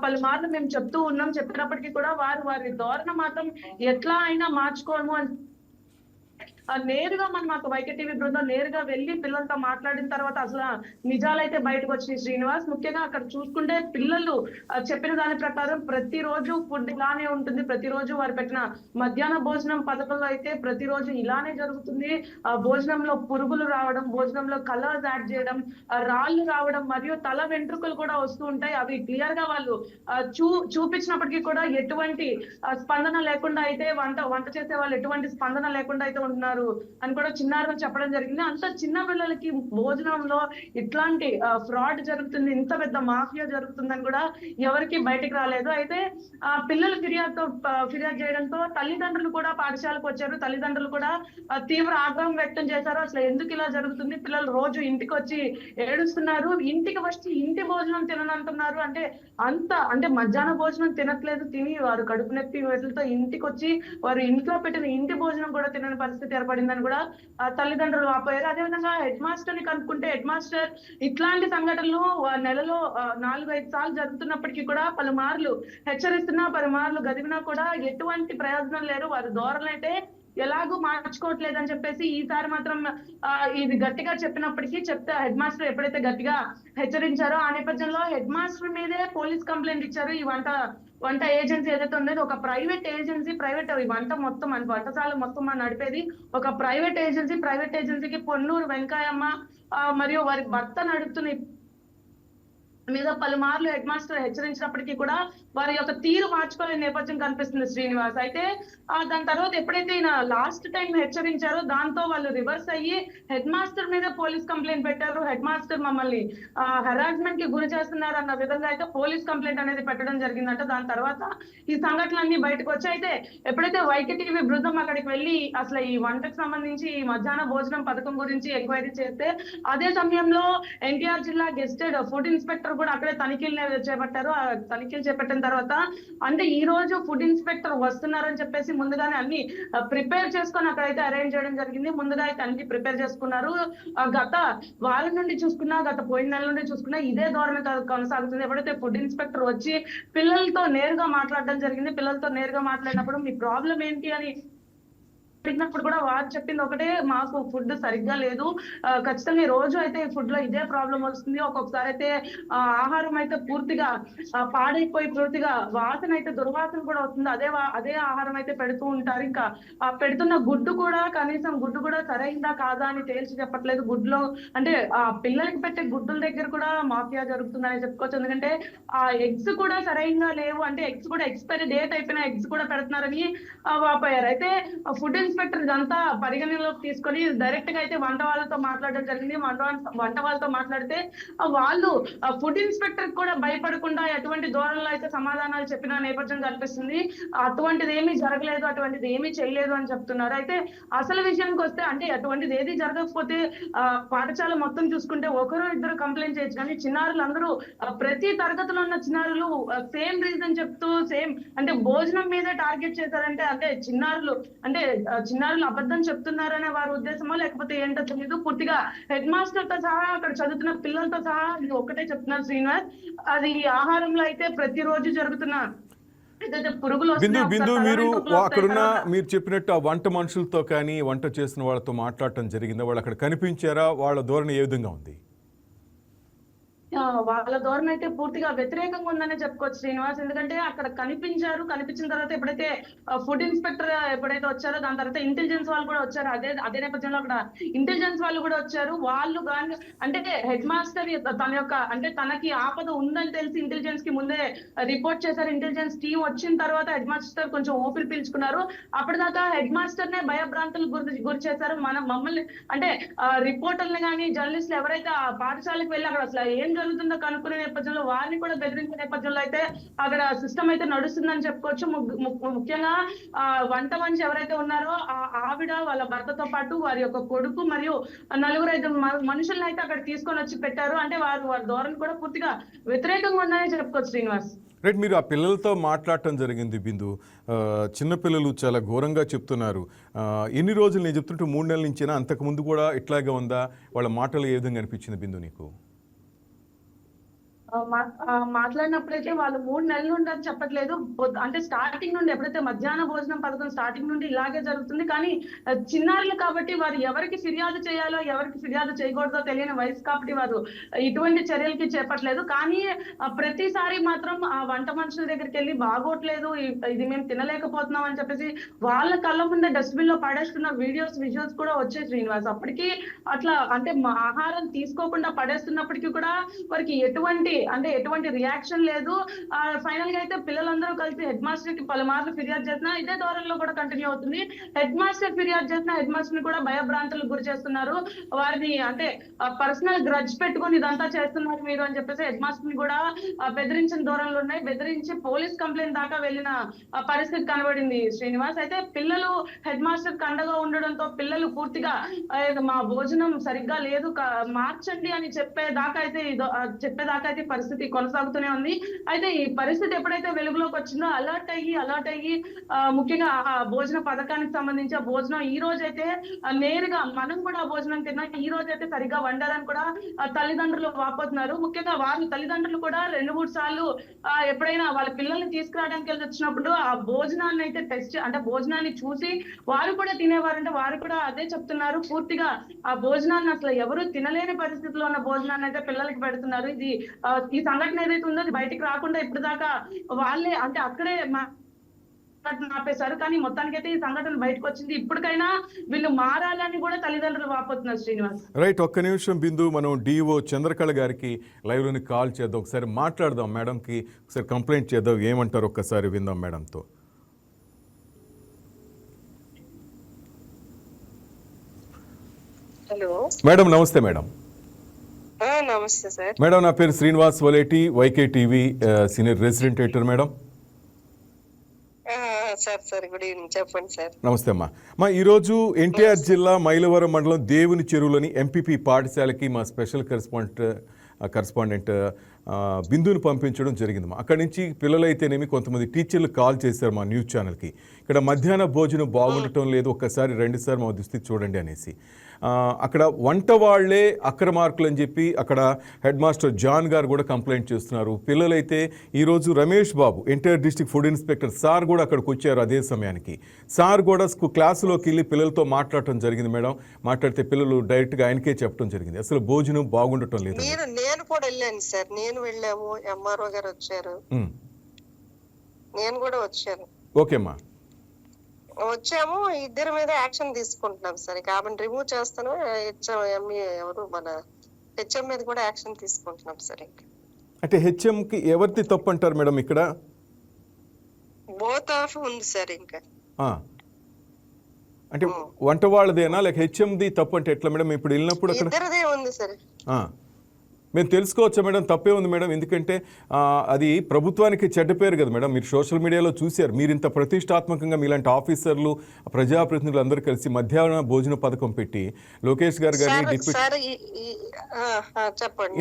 పలుమార్లు మేము చెప్తూ ఉన్నాం, చెప్పినప్పటికీ కూడా వారి ధోరణి మాత్రం ఎట్లా అయినా మార్చుకోము అని నేరుగా మాకు వైకే బృందం నేరుగా వెళ్ళి పిల్లలతో మాట్లాడిన తర్వాత అసలు నిజాలైతే బయటకు వచ్చినాయి శ్రీనివాస్. ముఖ్యంగా అక్కడ చూసుకుంటే పిల్లలు చెప్పిన దాని ప్రకారం ప్రతిరోజు ఫుడ్ ఇలానే ఉంటుంది. ప్రతిరోజు వారు పెట్టిన మధ్యాహ్న భోజనం పథకంలో అయితే ప్రతిరోజు ఇలానే జరుగుతుంది. భోజనంలో పురుగులు రావడం, భోజనంలో కలర్స్ యాడ్ చేయడం, రాళ్ళు రావడం మరియు తల వెంట్రుకలు కూడా వస్తూ ఉంటాయి. అవి క్లియర్ గా వాళ్ళు చూపించినప్పటికీ కూడా ఎటువంటి స్పందన లేకుండా అయితే వంట చేసే వాళ్ళు ఎటువంటి స్పందన లేకుండా అయితే ఉంటున్నారు అని కూడా చిన్నారులు చెప్పడం జరిగింది. అంత చిన్న పిల్లలకి భోజనంలో ఇట్లాంటి ఫ్రాడ్ జరుగుతుంది, ఇంత పెద్ద మాఫియా జరుగుతుందని కూడా ఎవరికి బయటికి రాలేదు. అయితే పిల్లలు ఫిర్యాదు చేయడంతో తల్లిదండ్రులు కూడా పాఠశాలకు వచ్చారు. తల్లిదండ్రులు కూడా తీవ్ర ఆగ్రహం వ్యక్తం చేశారు. అసలు ఎందుకు ఇలా జరుగుతుంది, పిల్లలు రోజు ఇంటికి వచ్చి ఏడుస్తున్నారు, ఇంటికి వచ్చి ఇంటి భోజనం తిననంటున్నారు, అంటే మధ్యాహ్న భోజనం తినట్లేదు, తిని వారు కడుపు నొప్పి వాటితో ఇంటికి వచ్చి వారు ఇంట్లో పెట్టిన ఇంటి భోజనం కూడా తినని పరిస్థితి ఏర్పడిందని కూడా తల్లిదండ్రులు వాపోయారు. అదేవిధంగా హెడ్ మాస్టర్ ని కనుక్కుంటే హెడ్ మాస్టర్ ఇట్లాంటి సంఘటనలు నెలలో 4-5 సార్లు జరుగుతున్నప్పటికీ కూడా పలుమార్లు హెచ్చరిస్తున్నా, పలుమార్లు గదివినా కూడా ఎటువంటి ప్రయోజనం లేదు, వారి ధోరణి అయితే ఎలాగూ మార్చుకోవట్లేదని చెప్పేసి ఈసారి మాత్రం ఇది గట్టిగా చెప్పినప్పటికీ హెడ్ మాస్టర్ ఎప్పుడైతే గట్టిగా హెచ్చరించారో ఆ నేపథ్యంలో హెడ్ మాస్టర్ మీదే పోలీస్ కంప్లైంట్ ఇచ్చారు. ఈ వంట ఏజెన్సీ ఏదైతే ఉండేది ఒక ప్రైవేట్ ఏజెన్సీ, వంటశాల మొత్తం నడిపేది ఒక ప్రైవేట్ ఏజెన్సీకి పొన్నూరు వెంకయ్యమ్మ మరియు వారి భర్త నడుపుతున్న మీద పలుమార్లు హెడ్ మాస్టర్ హెచ్చరించినప్పటికీ కూడా వారి యొక్క తీరు మార్చుకోలేని నేపథ్యం కనిపిస్తుంది శ్రీనివాస్. అయితే దాని తర్వాత ఎప్పుడైతే ఈయన లాస్ట్ టైం హెచ్చరించారో దాంతో వాళ్ళు రివర్స్ అయ్యి హెడ్ మాస్టర్ మీద పోలీస్ కంప్లైంట్ పెట్టారు. హెడ్ మాస్టర్ మమ్మల్ని హెరాస్మెంట్ కి గురి చేస్తున్నారు అన్న విధంగా అయితే పోలీస్ కంప్లైంట్ అనేది పెట్టడం జరిగిందంట. దాని తర్వాత ఈ సంఘటనలన్నీ బయటకు వచ్చి అయితే ఎప్పుడైతే వైకే టీవీ బృందం అక్కడికి వెళ్ళి అసలు ఈ వంటకు సంబంధించి ఈ మధ్యాహ్న భోజనం పథకం గురించి ఎంక్వైరీ చేస్తే అదే సమయంలో ఎన్టీఆర్ జిల్లా గెస్టెడ్ ఫుడ్ ఇన్స్పెక్టర్ కూడా అక్కడే తనిఖీలు చేపట్టారు. ఆ తనిఖీలు చేపట్టిన తర్వాత అంటే ఈ రోజు ఫుడ్ ఇన్స్పెక్టర్ వస్తున్నారని చెప్పేసి ముందుగానే అన్ని ప్రిపేర్ చేసుకొని అక్కడైతే అరేంజ్ చేయడం జరిగింది. ముందుగా అయితే అన్ని ప్రిపేర్ చేసుకున్నారు. గత వారం నుండి చూసుకున్నా, గత పోయిన నెల నుండి చూసుకున్నా ఇదే ధోరణి కొనసాగుతుంది. ఎప్పుడైతే ఫుడ్ ఇన్స్పెక్టర్ వచ్చి పిల్లలతో నేరుగా మాట్లాడడం జరిగింది. పిల్లలతో నేరుగా మాట్లాడినప్పుడు మీ ప్రాబ్లం ఏంటి అని అడిగినప్పుడు కూడా వారు చెప్పింది ఒకటే, మాకు ఫుడ్ సరిగ్గా లేదు, ఖచ్చితంగా ఈ రోజు అయితే ఫుడ్ లో ఇదే ప్రాబ్లం వస్తుంది. ఒక్కొక్కసారి అయితే ఆహారం అయితే పూర్తిగా పాడైపోయి పూర్తిగా వాసన అయితే దుర్వాసన కూడా వస్తుంది. అదే ఆహారం అయితే పెడుతూ ఉంటారు. ఇంకా పెడుతున్న గుడ్డు కూడా కనీసం గుడ్డు కూడా సరైందా కాదా అని తేల్చి చెప్పట్లేదు. గుడ్లో అంటే పిల్లలకి పెట్టే గుడ్డుల దగ్గర కూడా మాఫియా జరుగుతుందని చెప్పుకోవచ్చు. ఎందుకంటే ఆ ఎగ్స్ కూడా సరైనగా లేవు, అంటే ఎగ్స్ కూడా ఎక్స్పైరీ డేట్ అయిపోయిన ఎగ్స్ కూడా పెడుతున్నారని వాపోయారు. అయితే ఫుడ్ ఇన్స్పెక్టర్ ఇదంతా పరిగణనలోకి తీసుకొని డైరెక్ట్ గా అయితే వంట వాళ్ళతో మాట్లాడడం జరిగింది. వంట వాళ్ళతో మాట్లాడితే వాళ్ళు ఫుడ్ ఇన్స్పెక్టర్ కూడా భయపడకుండా ఎటువంటి ధోరణిలో అయితే సమాధానాలు చెప్పిన నేపథ్యం కనిపిస్తుంది. అటువంటిది ఏమీ జరగలేదు, అటువంటిది ఏమీ చేయలేదు అని చెప్తున్నారు. అయితే అసలు విషయానికి వస్తే అంటే అటువంటిది ఏది జరగకపోతే పాఠశాల మొత్తం చూసుకుంటే ఒకరు ఇద్దరు కంప్లైంట్ చేయొచ్చు, కానీ చిన్నారులందరూ ప్రతి తరగతిలో ఉన్న చిన్నారులు సేమ్ రీజన్ చెప్తూ అంటే భోజనం మీదే టార్గెట్ చేశారంటే చిన్నారులు అబద్ధం చెప్తున్నారనే వారి ఉద్దేశమో లేకపోతే ఏంటో తెలియదు. పూర్తిగా హెడ్ మాస్టర్ తో సహా అక్కడ చదువుతున్న పిల్లలతో సహా ఒకటే చెప్తున్నారు శ్రీనివాస్, అది ఆహారంలో అయితే ప్రతిరోజు జరుగుతున్న ఏదైతే పురుగులు బిందు వస్తున్నాయో బిందు ఒకసారి మీరు తలని తుప్పులు వస్తాయి, అక్కడున్న తర్వాత మీరు చెప్పినట్టు ఆ వంట మనుషులతో కానీ వంట చేసిన వాళ్ళతో మాట్లాడటం జరిగిందా? వాళ్ళు అక్కడ కనిపించారా? వాళ్ళ ధోరణి ఏ విధంగా ఉంది? వాళ్ళ ధోరణి అయితే పూర్తిగా వ్యతిరేకంగా ఉందనే చెప్పుకోవచ్చు శ్రీనివాస్. ఎందుకంటే అక్కడ కనిపించారు, కనిపించిన తర్వాత ఎప్పుడైతే ఫుడ్ ఇన్స్పెక్టర్ ఎప్పుడైతే వచ్చారో దాని తర్వాత ఇంటెలిజెన్స్ వాళ్ళు కూడా వచ్చారు. అదే నేపథ్యంలో అక్కడ ఇంటెలిజెన్స్ వాళ్ళు కూడా వచ్చారు. వాళ్ళు కానీ అంటే హెడ్ మాస్టర్ తన యొక్క అంటే తనకి ఆపద ఉందని తెలిసి ఇంటెలిజెన్స్ కి ముందే రిపోర్ట్ చేశారు. ఇంటెలిజెన్స్ టీం వచ్చిన తర్వాత హెడ్ మాస్టర్ కొంచెం ఊపిరి పీల్చుకున్నారు. అప్పటిదాకా హెడ్ మాస్టర్ నే భయభ్రాంతులకు గురి చేశారు. మమ్మల్ని అంటే రిపోర్టర్లు కానీ జర్నలిస్టులు ఎవరైతే ఆ పాఠశాలకు వెళ్ళి అక్కడ అసలు ఏం జరుగుతుందో కనుక్కునే నేపథ్యంలో వారిని కూడా బెదిరించే నేపథ్యంలో అయితే అక్కడ సిస్టమ్ అయితే నడుస్తుందని చెప్పుకోవచ్చు. ముఖ్యంగా వంట మనిషి ఎవరైతే ఉన్నారో ఆవిడ వాళ్ళ భర్తతో పాటు వారి యొక్క కొడుకు మరియు 4-5 మనుషులను అయితే అక్కడ తీసుకొని వచ్చి పెట్టారు. అంటే వారి ధోరణి కూడా పూర్తిగా వ్యతిరేకంగా ఉందని చెప్పుకోవచ్చు శ్రీనివాస్. రైట్, మీరు ఆ పిల్లలతో మాట్లాడటం జరిగింది బిందు. చిన్నపిల్లలు చాలా ఘోరంగా చెప్తున్నారు. ఎన్ని రోజులు నేను చెప్తుంటే 3 నెలల నుంచేనా, అంతకుముందు కూడా ఇట్లాగే ఉందా? వాళ్ళ మాటలు ఏ విధంగా అనిపించింది బిందు నీకు? మాట్లాడినప్పుడైతే వాళ్ళు 3 నెలల నుండి అని చెప్పట్లేదు. అంటే స్టార్టింగ్ నుండి ఎప్పుడైతే మధ్యాహ్న భోజనం పథకం స్టార్టింగ్ నుండి ఇలాగే జరుగుతుంది. కానీ చిన్నారులు కాబట్టి వారు ఎవరికి ఫిర్యాదు చేయాలో ఎవరికి ఫిర్యాదు చేయకూడదో తెలియని వయసు కాబట్టి వారు ఇటువంటి చర్యలకి చేపట్టలేదు. కానీ ప్రతిసారి మాత్రం ఆ వంట మనుషుల దగ్గరికి వెళ్ళి బాగోట్లేదు, ఇది మేము తినలేకపోతున్నాం అని చెప్పేసి వాళ్ళ కళ్ళ ముందే డస్ట్బిన్ లో పడేస్తున్న విజువల్స్ కూడా వచ్చాయి శ్రీనివాస్. అప్పటికి అట్లా అంటే ఆహారం తీసుకోకుండా పడేస్తున్నప్పటికీ కూడా వారికి ఎటువంటి రియాక్షన్ లేదు. ఫైనల్ గా అయితే పిల్లలందరూ కలిసి హెడ్ మాస్టర్ కి పలుమార్లు ఫిర్యాదు చేసినా ఇదే ధోరణిలో కూడా కంటిన్యూ అవుతుంది. హెడ్ మాస్టర్ ఫిర్యాదు చేసినా హెడ్ మాస్టర్ ని కూడా భయభ్రాంతులకు గురి చేస్తున్నారు. వారిని అంటే పర్సనల్ గ్రడ్జ్ పెట్టుకుని ఇదంతా చేస్తున్నారు మీరు అని చెప్పేసి హెడ్ మాస్టర్ ని కూడా బెదిరించిన ధోరణులు ఉన్నాయి. బెదిరించి పోలీస్ కంప్లైంట్ దాకా వెళ్ళిన పరిస్థితి కనబడింది శ్రీనివాస్. అయితే పిల్లలు హెడ్ మాస్టర్ కండగా ఉండడంతో పిల్లలు పూర్తిగా మా భోజనం సరిగ్గా లేదు మార్చండి అని చెప్పేదాకా అయితే పరిస్థితి కొనసాగుతూనే ఉంది. అయితే ఈ పరిస్థితి ఎప్పుడైతే వెలుగులోకి వచ్చిందో అలర్ట్ అయ్యి ముఖ్యంగా ఆ భోజన పథకానికి సంబంధించి ఆ భోజనం ఈ రోజు అయితే నేరుగా మనం కూడా భోజనం తిన్నా ఈ రోజు అయితే సరిగ్గా వండాలని కూడా తల్లిదండ్రులు వాపోతున్నారు. ముఖ్యంగా వారి తల్లిదండ్రులు కూడా 2-3 సార్లు ఎప్పుడైనా వాళ్ళ పిల్లల్ని తీసుకురావడానికి వెళ్ళి వచ్చినప్పుడు ఆ భోజనాన్ని అయితే భోజనాన్ని చూసి వారు కూడా తినేవారంటే వారు కూడా అదే చెప్తున్నారు. పూర్తిగా ఆ భోజనాన్ని అసలు ఎవరు తినలేని పరిస్థితిలో ఉన్న భోజనాన్ని అయితే పిల్లలకి పెడుతున్నారు. ఈ సంఘటన ఏదైతే ఉందో అది బయటికి రాకుండా ఇప్పుడు దాకా వాళ్ళే అంటే అక్కడే ఆపేశారు. కానీ మొత్తానికైతే ఈ సంఘటన బయటకు వచ్చింది. ఇప్పటికైనా వీళ్ళు మారాలని కూడా తల్లిదండ్రులు వాపోతున్నారు శ్రీనివాస్. రైట్, ఒక్క నిమిషం బిందు, మనం డిఓ చంద్రకళ గారికి లైవ్లోని కాల్ చేద్దాం, ఒకసారి మాట్లాడదాం. మేడంకి ఒకసారి కంప్లైంట్ చేద్దాం, ఏమంటారు ఒక్కసారి విందాం మేడంతో. హలో మేడం, నమస్తే మేడం. నమస్తే సార్. మేడం, నా పేరు Srinivas Valeti, YK TV senior resident editor. Madam sir good evening, చెప్పండి సార్. నమస్తే అమ్మా. ఈరోజు ఎన్టీఆర్ జిల్లా మైలవరం మండలం దేవుని చెరువులోని ఎంపీపీ పాఠశాలకి మా స్పెషల్ కరెస్పాండెంట్ బిందుని పంపించడం జరిగిందమ్మా. అక్కడి నుంచి పిల్లలైతేనేమి కొంతమంది టీచర్లు కాల్ చేశారు మా న్యూస్ ఛానల్కి, ఇక్కడ మధ్యాహ్న భోజనం బాగుండటం లేదు, ఒక్కసారి 2 సార్లు మా దుస్థితి చూడండి అనేసి. అక్కడ వంట వాళ్లే అక్రమార్కులు అని చెప్పి అక్కడ హెడ్ మాస్టర్ జాన్ గారు కూడా కంప్లైంట్ చేస్తున్నారు. పిల్లలైతే ఈరోజు Ramesh Babu NTR district food inspector sir కూడా అక్కడికి వచ్చారు. అదే సమయానికి సార్ కూడా క్లాసులోకి వెళ్ళి పిల్లలతో మాట్లాడటం జరిగింది. మేడం మాట్లాడితే పిల్లలు డైరెక్ట్గా ఆయనకే చెప్పడం జరిగింది, అసలు భోజనం బాగుండటం లేదు. నేను కూడా వెళ్ళాను సార్, నేను వెళ్ళాము, ఎంఆర్ఓ గారు వచ్చారు, నేను కూడా వచ్చాను. ఓకే అమ్మా, వచ్చాము, ఇద్దరి మీద యాక్షన్ తీసుకుంటున్నాం సార్. ఇక ఆమెను రిమూవ్ చేస్తాను, మన హెచ్ఎం మీద కూడా యాక్షన్ తీసుకుంటున్నాం సార్. ఇంకా అంటే హెచ్ఎంకి ఎవరిది తప్పు అంటారు మేడం? ఇక్కడ బోత్ ఆఫ్ ఉంది సార్. ఇంకా అంటే వంట వాళ్ళదేనా లేక హెచ్ఎంది తప్పు అంటే ఎట్లా మేడం? ఇప్పుడు వెళ్ళినప్పుడు అక్కడ ఇద్దరిదే ఉంది సార్. మేము తెలుసుకోవచ్చా మేడం? తప్పే ఉంది మేడం, ఎందుకంటే అది ప్రభుత్వానికి చెడ్డ పేరు కదా మేడం. మీరు సోషల్ మీడియాలో చూశారు, మీరు ఇంత ప్రతిష్టాత్మకంగా మీలాంటి ఆఫీసర్లు ప్రజాప్రతినిధులు అందరూ కలిసి మధ్యాహ్న భోజన పథకం పెట్టి లోకేష్ గారు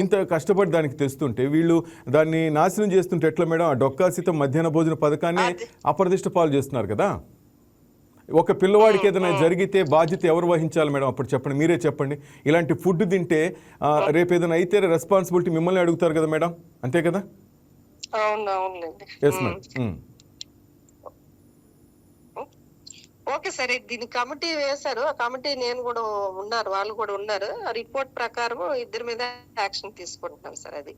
ఇంత కష్టపడి దానికి తెస్తుంటే వీళ్ళు దాన్ని నాశనం చేస్తుంటే ఎట్లా మేడం? ఆ డొక్కాసితం మధ్యాహ్న భోజన పథకాన్ని అప్రతిష్ట పాలు చేస్తున్నారు కదా. ఒక పిల్లవాడికి ఏదైనా జరిగితే బాధ్యత ఎవరు వహించాలి మేడం? అప్పుడు చెప్పండి, మీరే చెప్పండి. ఇలాంటి ఫుడ్ తింటే రేపు ఏదైనా అయితే రెస్పాన్సిబిలిటీ మిమ్మల్ని అడుగుతారు కదా మేడం, అంతే కదా? అవునవునండి. Yes madam. ఓకే సరే, దీని కమిటీ వేశారు. ఆ కమిటీ నేను కూడా ఉన్నారు, వాళ్ళు కూడా ఉన్నారు. ఆ రిపోర్ట్ ప్రకారం ఇద్దరి మీద యాక్షన్ తీసుకుంటున్నాం సార్. అది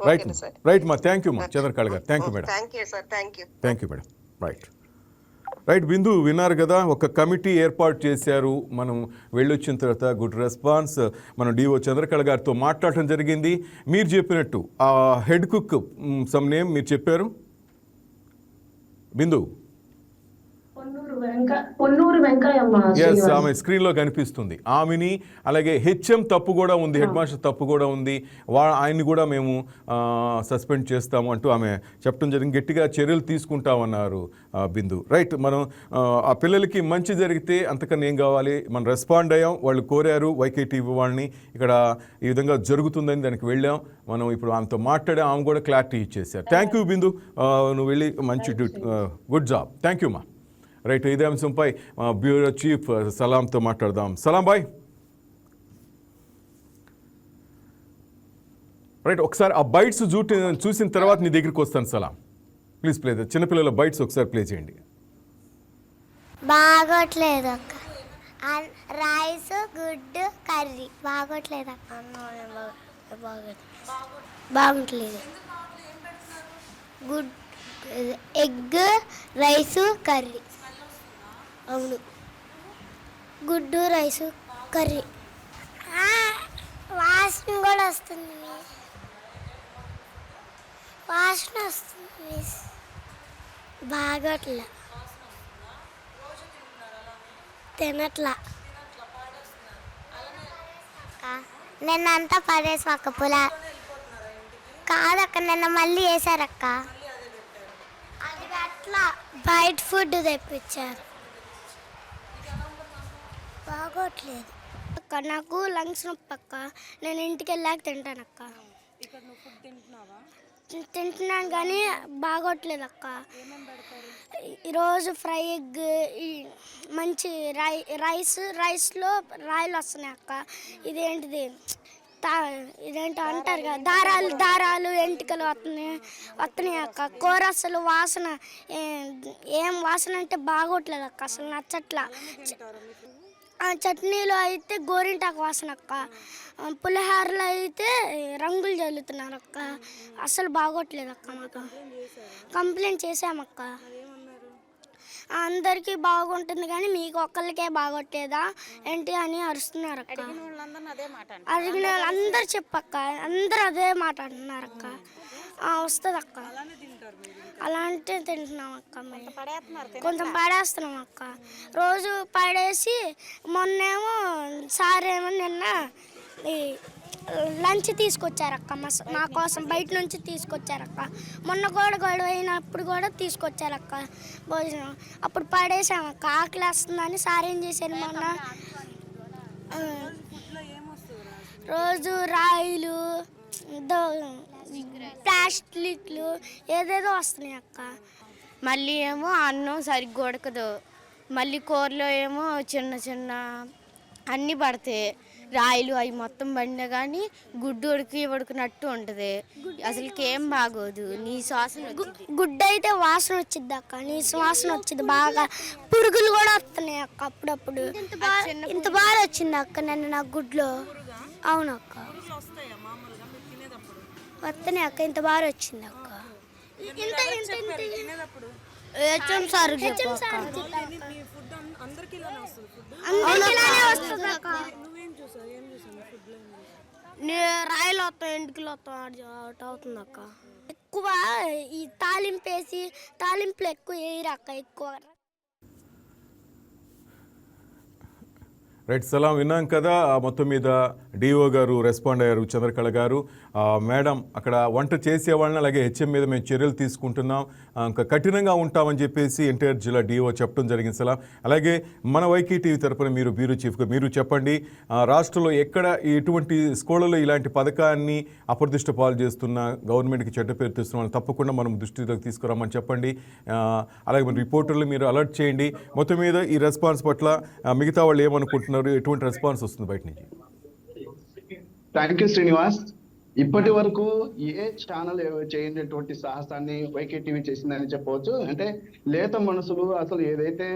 రైట్ ఓకేనా సార్? రైట్ మా థ్యాంక్ యూ మా Chandrakala garu. Thank you madam. Thank you sir. Thank you. Thank you madam. Right right Bindu విన్నారు కదా, ఒక కమిటీ ఏర్పాటు చేశారు. మనం వెళ్ళొచ్చిన తర్వాత గుడ్ రెస్పాన్స్. మనం డిఓ చంద్రకళ గారితో మాట్లాడటం జరిగింది. మీరు చెప్పినట్టు ఆ హెడ్ కుక్ సమ్ నేమ్ మీరు చెప్పారు బిందు. పొన్నూరు వెంకయ్యమ్మ. ఎస్, ఆమె స్క్రీన్లో కనిపిస్తుంది. ఆమెని అలాగే హెచ్ఎం తప్పు కూడా ఉంది, హెడ్ మాస్టర్ తప్పు కూడా ఉంది. ఆయన్ని కూడా మేము సస్పెండ్ చేస్తాము అంటూ ఆమె చెప్పడం జరిగింది. గట్టిగా చర్యలు తీసుకుంటామన్నారు బిందు. రైట్, మనం ఆ పిల్లలకి మంచి జరిగితే అంతకన్నా ఏం కావాలి. మనం రెస్పాండ్ అయ్యాం, వాళ్ళు కోరారు వైకేటీవీ వాళ్ళని, ఇక్కడ ఈ విధంగా జరుగుతుందని దానికి వెళ్ళాం. మనం ఇప్పుడు ఆమెతో మాట్లాడాం, ఆమె కూడా క్లారిటీ ఇచ్చేసారు. థ్యాంక్ యూ బిందు, నువ్వు వెళ్ళి మంచి గుడ్ జాబ్. థ్యాంక్ యూ మా. రైట్, ఇదే అంశంపై బ్యూరో చీఫ్ సలాంతో మాట్లాడదాం. సలాం బాయ్. రైట్, ఒకసారి ఆ బైట్స్ చూసిన తర్వాత నీ దగ్గరికి వస్తాను. సలాం, ప్లీజ్ ప్లే చిన్నపిల్లల బైట్స్ ఒకసారి ప్లే చేయండి. బాగోట్లేదు అక్క, రైస్ గుడ్డు కర్రీ బాగోట్లేదు అక్క. బాగుంటలేదు. గుడ్ ఎగ్ రైసు కర్రీ. అవును, గుడ్డు రైసు కర్రీ. వాసన కూడా వస్తుంది, వాసన వస్తుంది. బాగోట్లే, తినట్లా. నిన్నంతా పడేసి అక్క పులా కాదక్క, నిన్న మళ్ళీ వేసారక్క. అది అట్లా బయట ఫుడ్ తెప్పించారు, బాగోట్లేదు అక్క. నాకు లంగ్స్ నొప్పి అక్క, నేను ఇంటికి వెళ్ళాక తింటానక్క. తింటున్నాను కానీ బాగోట్లేదు అక్క. ఈరోజు ఫ్రై ఎగ్, మంచి రైస్లో రాయలు వస్తున్నాయి అక్క. ఇదేంటిది ఇదేంటో అంటారు కదా, దారాలు ఎంటికలు వస్తున్నాయి అక్క. కూర అసలు వాసన, ఏం వాసన అంటే బాగోట్లేదు అక్క, అసలు నచ్చట్లా. చట్నీలో అయితే గోరింటాకు వాసన అక్క, పులిహోరలో అయితే రంగులు చల్లుతున్నారు అక్క. అసలు బాగోట్లేదు అక్క. మాకు కంప్లైంట్ చేసామక్క. అందరికీ బాగుంటుంది కానీ మీకు ఒక్కరికే బాగొట్టేదా ఏంటి అని అరుస్తున్నారు అక్క. అడిగిన వాళ్ళందరూ చెప్పక్క, అందరూ అదే మాట అంటున్నారు అక్క. వస్తుంది అక్క, అలాంటి తింటున్నాం అక్క. కొంచెం పడేస్తున్నాం అక్క, రోజు పడేసి. మొన్నేమో సార్ ఏమో నిన్న లంచ్ తీసుకొచ్చారక్క, మా కోసం బయట నుంచి తీసుకొచ్చారక్క. మొన్న గొడవ అయినప్పుడు కూడా తీసుకొచ్చారక్క భోజనం. అప్పుడు పడేసామక్క, ఆకలి వస్తుందని. సార్ ఏం చేశారు, మొన్న రోజు రాయిలు, ప్లాస్టిక్లు ఏదేదో వస్తున్నాయి అక్క. మళ్ళీ ఏమో అన్నం సరిగ్గా ఉడకదు, మళ్ళీ కూరలో ఏమో చిన్న చిన్న అన్నీ పడతాయి. రాయిలు అవి మొత్తం పడినా కానీ గుడ్డు ఉడికినట్టు ఉంటుంది. అసలుకి ఏం బాగోదు. నీ వాసన గుడ్డు అయితే వాసన వచ్చింది అక్క, నీ వాసన వచ్చింది బాగా. పురుగులు కూడా వస్తున్నాయి అక్క అప్పుడప్పుడు. ఇంత బాగా వచ్చింది అక్క నిన్న నాకు గుడ్లో. అవును అక్క, వస్తున్నాయి అక్క, ఇంత బాగా వచ్చింది అక్క. హెచ్ఎం సార్ రాయలు వస్తాం, ఎంటికలు వస్తాం, అటు అవుతుంది అక్క. ఎక్కువ ఈ తాలింపులు ఎక్కువ వేయరు అక్క. ఎక్కువ రైట్, సలాం విన్నాం కదా. మొత్తం మీద డిఓ గారు రెస్పాండ్ అయ్యారు, చంద్రకళ గారు. మేడం, అక్కడ వంట చేసే వాళ్ళని అలాగే హెచ్ఎం మీద మేము చర్యలు తీసుకుంటున్నాం, ఇంకా కఠినంగా ఉంటామని చెప్పేసి ఎన్టీఆర్ జిల్లా డిఓ చెప్పడం జరిగింది. సలాం. అలాగే మన వైకేటీవీ తరపున మీరు బ్యూరో చీఫ్గా మీరు చెప్పండి, రాష్ట్రంలో ఎక్కడ ఎటువంటి స్కూళ్ళలో ఇలాంటి పథకాన్ని అప్రదిష్ట పాలు చేస్తున్న, గవర్నమెంట్కి చెడ్డ పేరు తెస్తున్న వాళ్ళు తప్పకుండా మనం దృష్టిలోకి తీసుకురామని చెప్పండి. అలాగే మన రిపోర్టర్లు మీరు అలర్ట్ చేయండి. మొత్తం మీద ఈ రెస్పాన్స్ పట్ల మిగతా వాళ్ళు ఏమనుకుంటున్నారు, ఎటువంటి రెస్పాన్స్ వస్తుంది బయట నుంచి? Thank you Srinivas. ఇప్పటి వరకు ఏ ఛానల్ చేయనటువంటి సాహసాన్ని వైకే టీవీ చేసిందని చెప్పవచ్చు. అంటే లేత మనసులు, అసలు ఏదైతే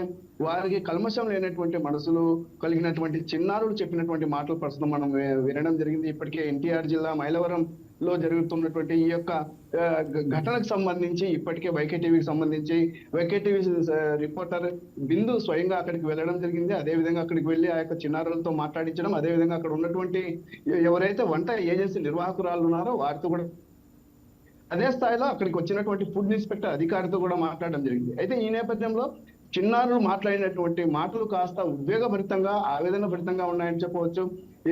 వారికి కల్మషం లేనటువంటి మనసులు కలిగినటువంటి చిన్నారులు చెప్పినటువంటి మాటలు ప్రస్తుతం మనం వినడం జరిగింది. ఇప్పటికే ఎన్టీఆర్ జిల్లా మైలవరం లో జరుగుతున్నటువంటి ఈ యొక్క ఘటనకు సంబంధించి ఇప్పటికే వైకే టీవీకి సంబంధించి వైకే టీవీ రిపోర్టర్ బిందు స్వయంగా అక్కడికి వెళ్ళడం జరిగింది. అదేవిధంగా అక్కడికి వెళ్ళి ఆ యొక్క చిన్నారులతో మాట్లాడించడం, అదేవిధంగా అక్కడ ఉన్నటువంటి ఎవరైతే వంట ఏజెన్సీ నిర్వాహకురాలు ఉన్నారో వారితో కూడా అదే స్థాయిలో అక్కడికి వచ్చినటువంటి ఫుడ్ ఇన్స్పెక్టర్ అధికారితో కూడా మాట్లాడడం జరిగింది. అయితే ఈ నేపథ్యంలో చిన్నారులు మాట్లాడినటువంటి మాటలు కాస్త ఉద్వేగభరితంగా, ఆవేదన భరితంగా ఉన్నాయని చెప్పవచ్చు.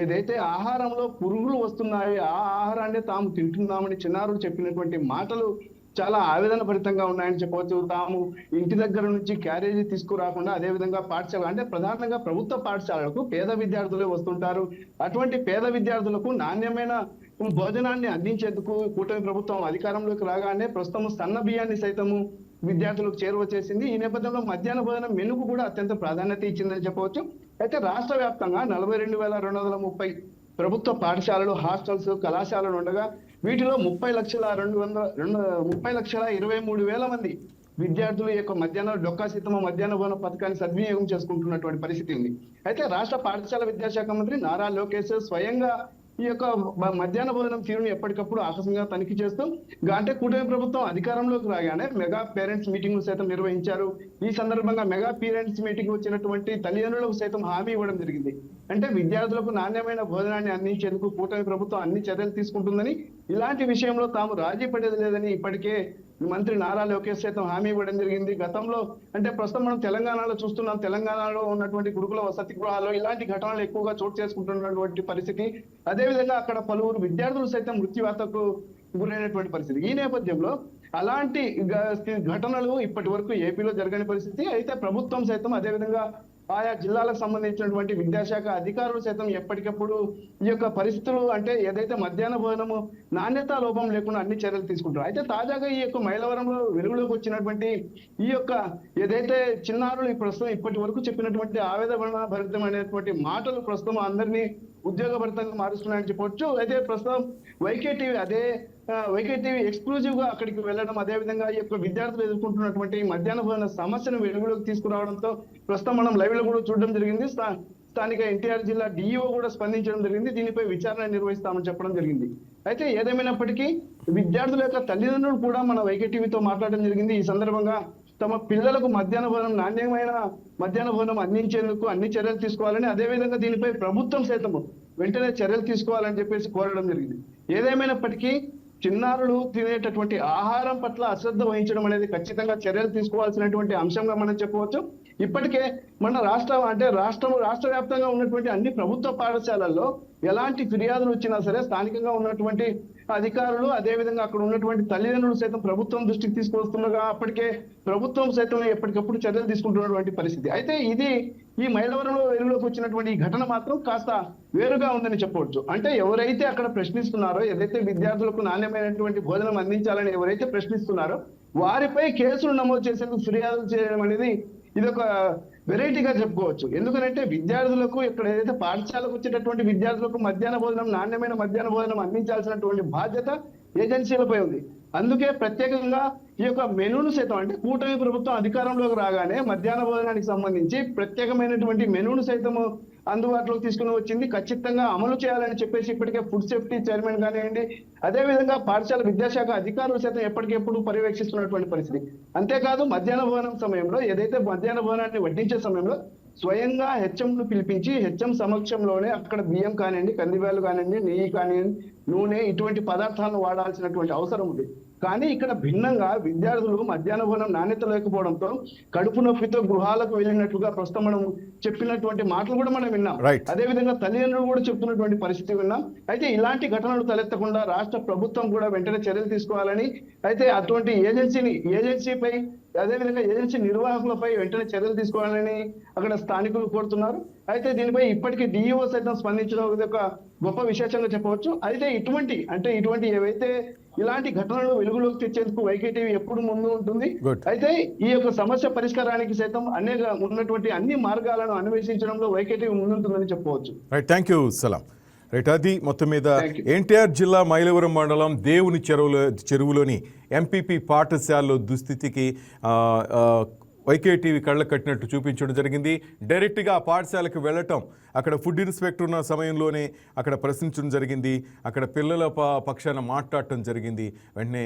ఏదైతే ఆహారంలో పురుగులు వస్తున్నాయి, ఆ ఆహారాన్ని తాము తింటున్నామని చిన్నారులు చెప్పినటువంటి మాటలు చాలా ఆవేదన భరితంగా ఉన్నాయని చెప్పవచ్చు. తాము ఇంటి దగ్గర నుంచి క్యారేజీ తీసుకురాకుండా, అదేవిధంగా పాఠశాల అంటే ప్రధానంగా ప్రభుత్వ పాఠశాలలకు పేద విద్యార్థులే వస్తుంటారు. అటువంటి పేద విద్యార్థులకు నాణ్యమైన భోజనాన్ని అందించేందుకు కూటమి ప్రభుత్వం అధికారంలోకి రాగానే ప్రస్తుతం సన్న బియ్యాన్ని సైతము విద్యార్థులకు చేరువ చేసింది. ఈ నేపథ్యంలో మధ్యాహ్న భోజనం మెనుకు కూడా అత్యంత ప్రాధాన్యత ఇచ్చిందని చెప్పవచ్చు. అయితే రాష్ట్ర వ్యాప్తంగా 42,230 ప్రభుత్వ పాఠశాలలు, హాస్టల్స్, కళాశాలలు ఉండగా వీటిలో 30,23,000 మంది విద్యార్థులు ఈ యొక్క డొక్కా సీతమ్మ మధ్యాహ్న భోజన పథకాన్ని సద్వినియోగం చేసుకుంటున్నటువంటి పరిస్థితి ఉంది. అయితే రాష్ట్ర పాఠశాల విద్యాశాఖ మంత్రి నారా లోకేష్ స్వయంగా ఈ యొక్క మధ్యాహ్న భోజనం తీరుని ఎప్పటికప్పుడు ఆకస్మికంగా తనిఖీ చేస్తూ అంటే కూటమి ప్రభుత్వం అధికారంలోకి రాగానే మెగా పేరెంట్స్ మీటింగ్ సైతం నిర్వహించారు. ఈ సందర్భంగా మెగా పేరెంట్స్ మీటింగ్ వచ్చినటువంటి తల్లిదండ్రులకు సైతం హామీ ఇవ్వడం జరిగింది. అంటే విద్యార్థులకు నాణ్యమైన భోజనాన్ని అందించేందుకు కూటమి ప్రభుత్వం అన్ని చర్యలు తీసుకుంటుందని, ఇలాంటి విషయంలో తాము రాజీ పడేది లేదని ఇప్పటికే మంత్రి నారా లోకేష్ సైతం హామీ ఇవ్వడం జరిగింది. గతంలో అంటే ప్రస్తుతం మనం తెలంగాణలో చూస్తున్నాం, తెలంగాణలో ఉన్నటువంటి గురుకుల వసతి గృహాల్లో ఇలాంటి ఘటనలు ఎక్కువగా చోటు చేసుకుంటున్నటువంటి పరిస్థితి. అదేవిధంగా అక్కడ పలువురు విద్యార్థులు సైతం మృత్యువాతకు గురైనటువంటి పరిస్థితి. ఈ నేపథ్యంలో అలాంటి ఘటనలు ఇప్పటి వరకు ఏపీలో జరగని పరిస్థితి. అయితే ప్రభుత్వం సైతం అదేవిధంగా ఆయా జిల్లాలకు సంబంధించినటువంటి విద్యాశాఖ అధికారులు సైతం ఎప్పటికప్పుడు ఈ యొక్క పరిస్థితులు అంటే ఏదైతే మధ్యాహ్న భోజనము నాణ్యతా లోపం లేకుండా అన్ని చర్యలు తీసుకుంటారు. అయితే తాజాగా ఈ యొక్క మైలవరంలో వెలుగులోకి వచ్చినటువంటి ఈ యొక్క ఏదైతే చిన్నారులు ప్రస్తుతం ఇప్పటి వరకు చెప్పినటువంటి ఆవేదన భరితమైనటువంటి మాటలు ప్రస్తుతం అందరినీ ఉద్యోగభరితంగా మారుస్తున్నాయని చెప్పవచ్చు. అయితే ప్రస్తుతం వైకే టీవీ ఎక్స్క్లూజివ్ గా అక్కడికి వెళ్ళడం, అదేవిధంగా ఈ యొక్క విద్యార్థులు ఎదుర్కొంటున్నటువంటి మధ్యాహ్న భోజన సమస్యను వెలుగులోకి తీసుకురావడంతో ప్రస్తుతం మనం లైవ్ లో కూడా చూడడం జరిగింది. స్థానిక ఎన్టీఆర్ జిల్లా డిఈఓ కూడా స్పందించడం జరిగింది. దీనిపై విచారణ నిర్వహిస్తామని చెప్పడం జరిగింది. అయితే ఏదేమైనప్పటికీ విద్యార్థుల యొక్క తల్లిదండ్రులు కూడా మన వైకే టీవీతో మాట్లాడడం జరిగింది. ఈ సందర్భంగా తమ పిల్లలకు మధ్యాహ్న భోజనం, నాణ్యమైన మధ్యాహ్న భోజనం అందించేందుకు అన్ని చర్యలు తీసుకోవాలని, అదేవిధంగా దీనిపై ప్రభుత్వం సైతం వెంటనే చర్యలు తీసుకోవాలని చెప్పేసి కోరడం జరిగింది. ఏదేమైనప్పటికీ చిన్నారులు తినేటటువంటి ఆహారం పట్ల అశ్రద్ధ వహించడం అనేది ఖచ్చితంగా చర్యలు తీసుకోవాల్సినటువంటి అంశంగా మనం చెప్పవచ్చు. ఇప్పటికే మన రాష్ట్ర వ్యాప్తంగా ఉన్నటువంటి అన్ని ప్రభుత్వ పాఠశాలల్లో ఎలాంటి ఫిర్యాదులు వచ్చినా సరే స్థానికంగా ఉన్నటువంటి అధికారులు, అదేవిధంగా అక్కడ ఉన్నటువంటి తల్లిదండ్రులు సైతం ప్రభుత్వం దృష్టికి తీసుకొస్తుండగా అప్పటికే ప్రభుత్వం సైతం ఎప్పటికప్పుడు చర్యలు తీసుకుంటున్నటువంటి పరిస్థితి. అయితే ఈ మైలవరంలో వెలుగులోకి వచ్చినటువంటి ఈ ఘటన మాత్రం కాస్త వేరుగా ఉందని చెప్పవచ్చు. అంటే ఎవరైతే అక్కడ ప్రశ్నిస్తున్నారో, ఏదైతే విద్యార్థులకు నాణ్యమైనటువంటి భోజనం అందించాలని ఎవరైతే ప్రశ్నిస్తున్నారో వారిపై కేసులు నమోదు చేసేందుకు ఫిర్యాదులు చేయడం అనేది ఇదొక వెరైటీగా చెప్పుకోవచ్చు. ఎందుకంటే విద్యార్థులకు ఇక్కడ ఏదైతే పాఠశాలకు వచ్చేటటువంటి విద్యార్థులకు నాణ్యమైన మధ్యాహ్న భోజనం అందించాల్సినటువంటి బాధ్యత ఏజెన్సీలపై ఉంది. అందుకే ప్రత్యేకంగా ఈ యొక్క మెనూను సైతం అంటే కూటమి ప్రభుత్వం అధికారంలోకి రాగానే మధ్యాహ్న భోజనానికి సంబంధించి ప్రత్యేకమైనటువంటి మెనూను సైతం అందుబాటులోకి తీసుకుని వచ్చింది. ఖచ్చితంగా అమలు చేయాలని చెప్పేసి ఇప్పటికే ఫుడ్ సేఫ్టీ చైర్మన్ కానివ్వండి, అదేవిధంగా పాఠశాల విద్యాశాఖ అధికారులు సైతం ఎప్పటికెప్పుడు పర్యవేక్షిస్తున్నటువంటి పరిస్థితి. అంతేకాదు మధ్యాహ్న భోజనం సమయంలో ఏదైతే మధ్యాహ్న భోజనాన్ని వడ్డించే సమయంలో స్వయంగా హెచ్ఎంను పిలిపించి హెచ్ఎం సమక్షంలోనే అక్కడ బియ్యం కానివ్వండి, కందిబ్యాలు కానివ్వండి, నెయ్యి కానివ్వండి, నూనె ఇటువంటి పదార్థాలను వాడాల్సినటువంటి అవసరం ఉంది. కానీ ఇక్కడ భిన్నంగా విద్యార్థులు మధ్యాహ్న భోజనం నాణ్యత లేకపోవడంతో కడుపు నొప్పితో గృహాలకు వెళ్ళినట్లుగా ప్రస్తుతం మనం చెప్పినటువంటి మాటలు కూడా మనం విన్నాం. అదేవిధంగా తల్లిదండ్రులు కూడా చెప్తున్నటువంటి పరిస్థితి విన్నాం. అయితే ఇలాంటి ఘటనలు తలెత్తకుండా రాష్ట్ర ప్రభుత్వం కూడా వెంటనే చర్యలు తీసుకోవాలని, అయితే అటువంటి ఏజెన్సీపై అదేవిధంగా ఏజెన్సీ నిర్వాహకులపై వెంటనే చర్యలు తీసుకోవాలని అక్కడ స్థానికులు కోరుతున్నారు. అయితే దీనిపై ఇప్పటికీ డిఈఓ సైతం స్పందించడం ఒక గొప్ప విశేషంగా చెప్పవచ్చు. అయితే ఇటువంటి ఏవైతే ఇలాంటి ఘటనలు వెలుగులోకి తెచ్చేందుకు వైకే టీవీ ఎప్పుడు ముందు ఉంటుంది. అయితే ఈ యొక్క సమస్య పరిష్కారానికి సైతం ఉన్నటువంటి అన్ని మార్గాలను అన్వేషించడంలో వైకే టీవీ ముందుంటుందని చెప్పవచ్చు. Thank you Salam. రైట్, అది మొత్తం మీద Thank you. ఎన్టీఆర్ జిల్లా మైలవరం మండలం దేవుని చెరువులోని ఎంపీపీ పాఠశాలలో దుస్థితికి వైకేటీవీ కళ్ళ కట్టినట్టు చూపించడం జరిగింది. డైరెక్ట్గా ఆ పాఠశాలకు వెళ్ళటం, అక్కడ ఫుడ్ ఇన్స్పెక్టర్ ఉన్న సమయంలోనే అక్కడ ప్రశ్నించడం జరిగింది. అక్కడ పిల్లల పక్షాన మాట్లాడటం జరిగింది. వెంటనే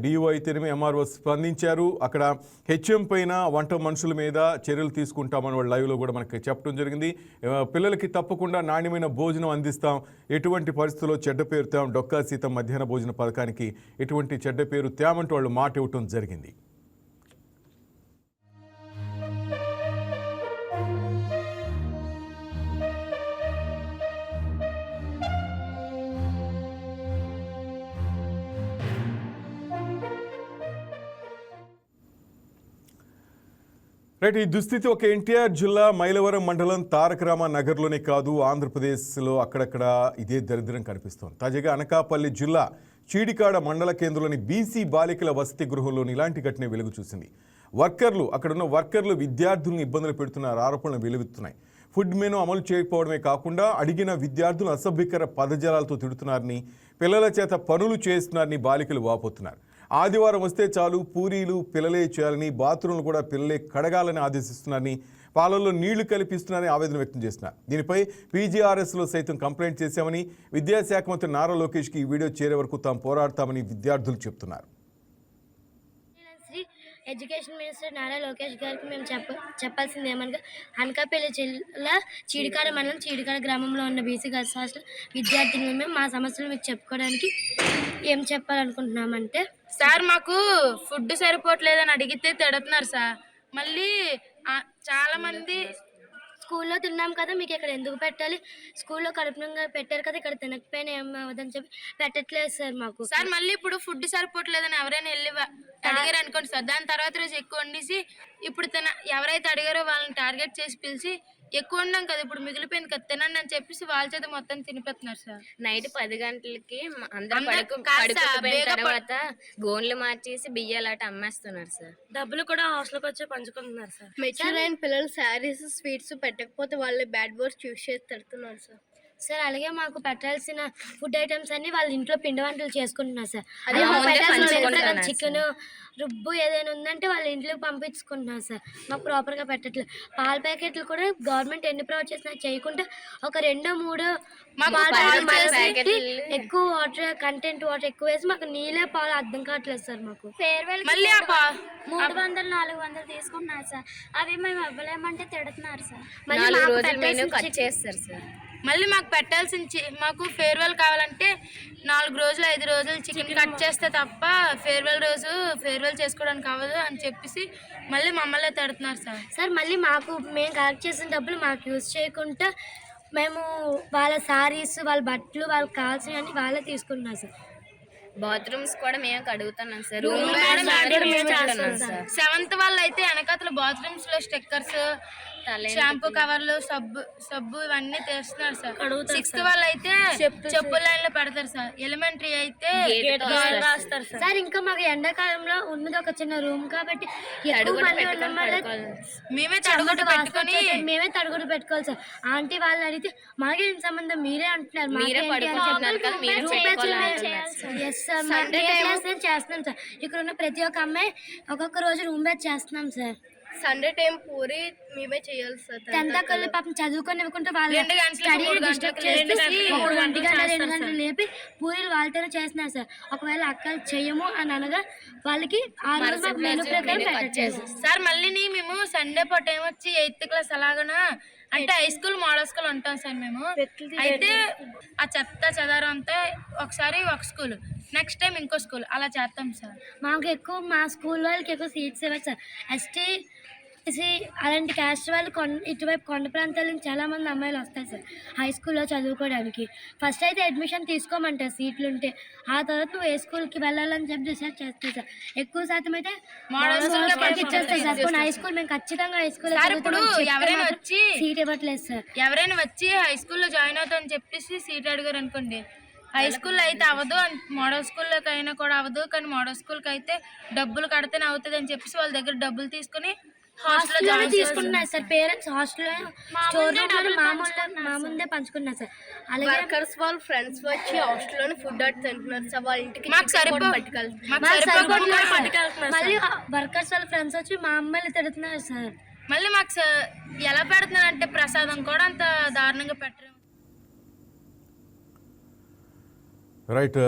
డిఓ అయితేనేమి ఎంఆర్ఓ స్పందించారు. అక్కడ హెచ్ఎం పైన వంట మనుషుల మీద చర్యలు తీసుకుంటామని వాళ్ళు లైవ్లో కూడా మనకి చెప్పడం జరిగింది. పిల్లలకి తప్పకుండా నాణ్యమైన భోజనం అందిస్తాం, ఎటువంటి పరిస్థితుల్లో చెడ్డ పేరు తేం, డొక్కా సీతం మధ్యాహ్న భోజన పథకానికి ఎటువంటి చెడ్డ పేరు తేమంటూ వాళ్ళు మాట ఇవ్వటం జరిగింది. రైట్, ఈ దుస్థితి ఒక ఎన్టీఆర్ జిల్లా మైలవరం మండలం తారకరామ నగర్లోనే కాదు, ఆంధ్రప్రదేశ్లో అక్కడక్కడ ఇదే దరిద్రం కనిపిస్తోంది. తాజాగా అనకాపల్లి జిల్లా చీడికాడ మండల కేంద్రంలోని బీసీ బాలికల వసతి గృహంలోని ఇలాంటి ఘటన వెలుగు చూసింది. అక్కడున్న వర్కర్లు విద్యార్థులను ఇబ్బందులు పెడుతున్న ఆరోపణలు వెలువెత్తున్నాయి. ఫుడ్ మెనూ అమలు చేయకపోవడమే కాకుండా అడిగిన విద్యార్థులు అసభ్యకర పదజాలాలతో తిడుతున్నారని, పిల్లల చేత పనులు చేస్తున్నారని బాలికలు వాపోతున్నారు. ఆదివారం వస్తే చాలు పూరీలు పిల్లలే చేయాలని, బాత్రూంలు కూడా పిల్లలే కడగాలని ఆదేశిస్తున్నారని, పాలల్లో నీళ్లు కల్పిస్తున్నారని ఆవేదన వ్యక్తం చేస్తున్నారు. దీనిపై పీజీఆర్ఎస్లో సైతం కంప్లైంట్ చేశామని, విద్యాశాఖ మంత్రి నారా లోకేష్కి ఈ వీడియో చేరే వరకు తాము పోరాడతామని విద్యార్థులు చెప్తున్నారు. ఎడ్యుకేషన్ మినిస్టర్ నారా లోకేష్ గారికి మేము చెప్పాల్సింది ఏమనగా, అనకాపల్లి జిల్లా చీడికాడ మండలం చీడికాడ గ్రామంలో ఉన్న బీసీ గర్ల్స్ హాస్టల్ విద్యార్థులు మేము మా సమస్యలు మీకు చెప్పుకోవడానికి ఏం చెప్పాలనుకుంటున్నామంటే, సార్ మాకు ఫుడ్ సరిపోవట్లేదని అడిగితే తిడుతున్నారు సార్. మళ్ళీ చాలా మంది స్కూల్లో తిన్నాం కదా, మీకు ఇక్కడ ఎందుకు పెట్టాలి, స్కూల్లో కడుపునంగా పెట్టారు కదా, ఇక్కడ తినకపోయినా ఏం అవ్వదని చెప్పి పెట్టట్లేదు సార్ మాకు. సార్ మళ్ళీ ఇప్పుడు ఫుడ్ సరిపోవట్లేదని ఎవరైనా వెళ్ళి అడిగారు అనుకోండి సార్, దాని తర్వాత రోజు ఎక్కువ వండేసి ఇప్పుడు ఎవరైతే అడిగారో వాళ్ళని టార్గెట్ చేసి పిలిచి ఎక్కువ ఉన్నాం కదా, ఇప్పుడు మిగిలిపోయింది కదా తినండి అని చెప్పేసి వాళ్ళ చేత మొత్తం తినిపెడుతున్నారు సార్. నైట్ 10 గంటలకి పడుకోపోయిన తర్వాత గోన్లు మార్చేసి బియ్యాలాట అమ్మేస్తున్నారు సార్. డబ్బులు కూడా హాస్టల్కి వచ్చి పంచుకుంటున్నారు సార్. మెచ్యూర్ అయిన పిల్లలు శారీస్ స్వీట్స్ పెట్టకపోతే వాళ్ళు బ్యాడ్ వర్డ్స్ యూజ్ చేసి తిడుతున్నారు సార్. సార్ అలాగే మాకు పెట్టాల్సిన ఫుడ్ ఐటమ్స్ అన్ని వాళ్ళ ఇంట్లో పిండి వంటలు చేసుకుంటున్నారు సార్. చికెన్ రుబ్బు ఏదైనా ఉందంటే వాళ్ళ ఇంట్లోకి పంపించుకుంటున్నారు సార్. మాకు ప్రాపర్గా పెట్టట్లేదు. పాల ప్యాకెట్లు కూడా గవర్నమెంట్ ఎన్ని ప్రొవైడ్ చేసినా చేయకుండా ఒక 2-3 ఎక్కువ వాటర్ కంటెంట్ వాటర్ ఎక్కువ వేసి మాకు నీళ్ళే పాలు అర్థం కావట్లేదు సార్. మాకు ఫేర్వెల్ 300-400 తీసుకుంటున్నారు సార్. అవి మేము ఇవ్వలేమంటే తిడుతున్నారు సార్. మళ్ళీ మాకు పెట్టాల్సిన మాకు ఫేర్వెల్ కావాలంటే 4 రోజులు 5 రోజులు చికెన్ కట్ చేస్తే తప్ప ఫేర్వెల్ రోజు ఫేర్వెల్ చేసుకోవడానికి అవ్వదు అని చెప్పేసి మళ్ళీ మమ్మల్ని తిడుతున్నారు సార్. సార్ మళ్ళీ మేము కలెక్ట్ చేసిన డబ్బులు మాకు యూజ్ చేయకుండా మేము వాళ్ళ శారీస్ వాళ్ళ బట్టలు వాళ్ళకి కావాల్సినవన్నీ వాళ్ళే తీసుకుంటున్నాం సార్. బాత్రూమ్స్ కూడా మేము కడుగుతున్నాం సార్. 7th వాళ్ళు అయితే వెనకాతల బాత్రూమ్స్ లో స్టిక్కర్స్, షాంపూ కవర్లు, సబ్బు ఇవన్నీ తెస్తున్నారు సార్. 6th వాళ్ళు అయితే చెప్పుల లైన్ లో పెడతారు సార్. ఎలిమెంటరీ అయితే రాస్తారు సార్. ఇంకా మాకు ఎండాకాలంలో ఉన్నది ఒక చిన్న రూమ్ కాబట్టి మేమే తడుగుడు పెట్టుకోవాలి సార్. ఆంటీ వాళ్ళు అడిగితే మాకేం సంబంధం మీరే అంటున్నారు, చేస్తున్నాం సార్. ఇక్కడ ఉన్న ప్రతి ఒక్క అమ్మాయి ఒక్కొక్క రోజు రూమ్ బేస్ చేస్తున్నాం సార్. సండే టైం పూరి మేమే చేయాలి సార్. 10th కల్లా పాపం చదువుకొని ఇవ్వకుండా వాళ్ళు 2 గంటలు లేపి పూరీలు వాళ్ళతోనే చేస్తున్నారు సార్. ఒకవేళ అక్కలు చెయ్యము అని అనగా వాళ్ళకి ఆ రోజు మెనూ ప్రకారం పెట్టచ్చు సార్. మళ్ళీ మేము సండే పూట ఏమొచ్చి 8th క్లాస్ అలాగనా అంటే హై స్కూల్ మోడల్ స్కూల్ ఉంటాం సార్ మేము. అయితే ఆ చెత్త చెదారం అంతా ఒకసారి ఒక స్కూల్, నెక్స్ట్ టైం ఇంకో స్కూల్ అలా చేస్తాం సార్. మాకు ఎక్కువ మా స్కూల్ వాళ్ళకి ఎక్కువ సీట్స్ ఇవ్వాలి సార్. ఎస్టీ అలాంటి క్యాస్ట్ వాళ్ళు ఇటువైపు కొండ ప్రాంతాల నుంచి చాలామంది అమ్మాయిలు వస్తారు సార్ హై స్కూల్లో చదువుకోవడానికి. ఫస్ట్ అయితే అడ్మిషన్ తీసుకోమంటారు సీట్లు ఉంటే, ఆ తర్వాత నువ్వు ఏ స్కూల్కి వెళ్ళాలని చెప్పి డిసైడ్ చేస్తారు సార్. ఎక్కువ శాతం అయితే ఇచ్చేస్తారు సార్. కొన్ని హై స్కూల్ మేము ఖచ్చితంగా హై స్కూల్ సీట్ ఇవ్వట్లేదు సార్. ఎవరైనా వచ్చి హై స్కూల్లో జాయిన్ అవుతామని చెప్పేసి సీట్ అడిగారు అనుకోండి, హై స్కూల్లో అయితే అవ్వదు, మోడల్ స్కూల్లోకి అయినా కూడా అవ్వదు, కానీ మోడల్ స్కూల్కి అయితే డబ్బులు కడితేనే అవుతుంది అని చెప్పేసి వాళ్ళ దగ్గర డబ్బులు తీసుకుని హాస్టల్లోనే తీసుకుంటున్నారు సార్ పేరెంట్స్. హాస్టల్లో స్టోర్ రూమ్లో మా ముందే పంచుకున్నారు సార్. అలాగే వర్కర్స్ వాళ్ళ ఫ్రెండ్స్ వచ్చి హాస్టల్లోనే ఫుడ్ అట్ తింటున్నారు సార్. వాళ్ళ ఇంటికి మళ్ళీ వర్కర్స్ వాళ్ళ ఫ్రెండ్స్ వచ్చి మా అమ్మాయిలు తిడుతున్నారు సార్. మళ్ళీ మాకు ఎలా పెడుతున్నారు అంటే ప్రసాదం కూడా అంత దారుణంగా పెట్టరు. రైట్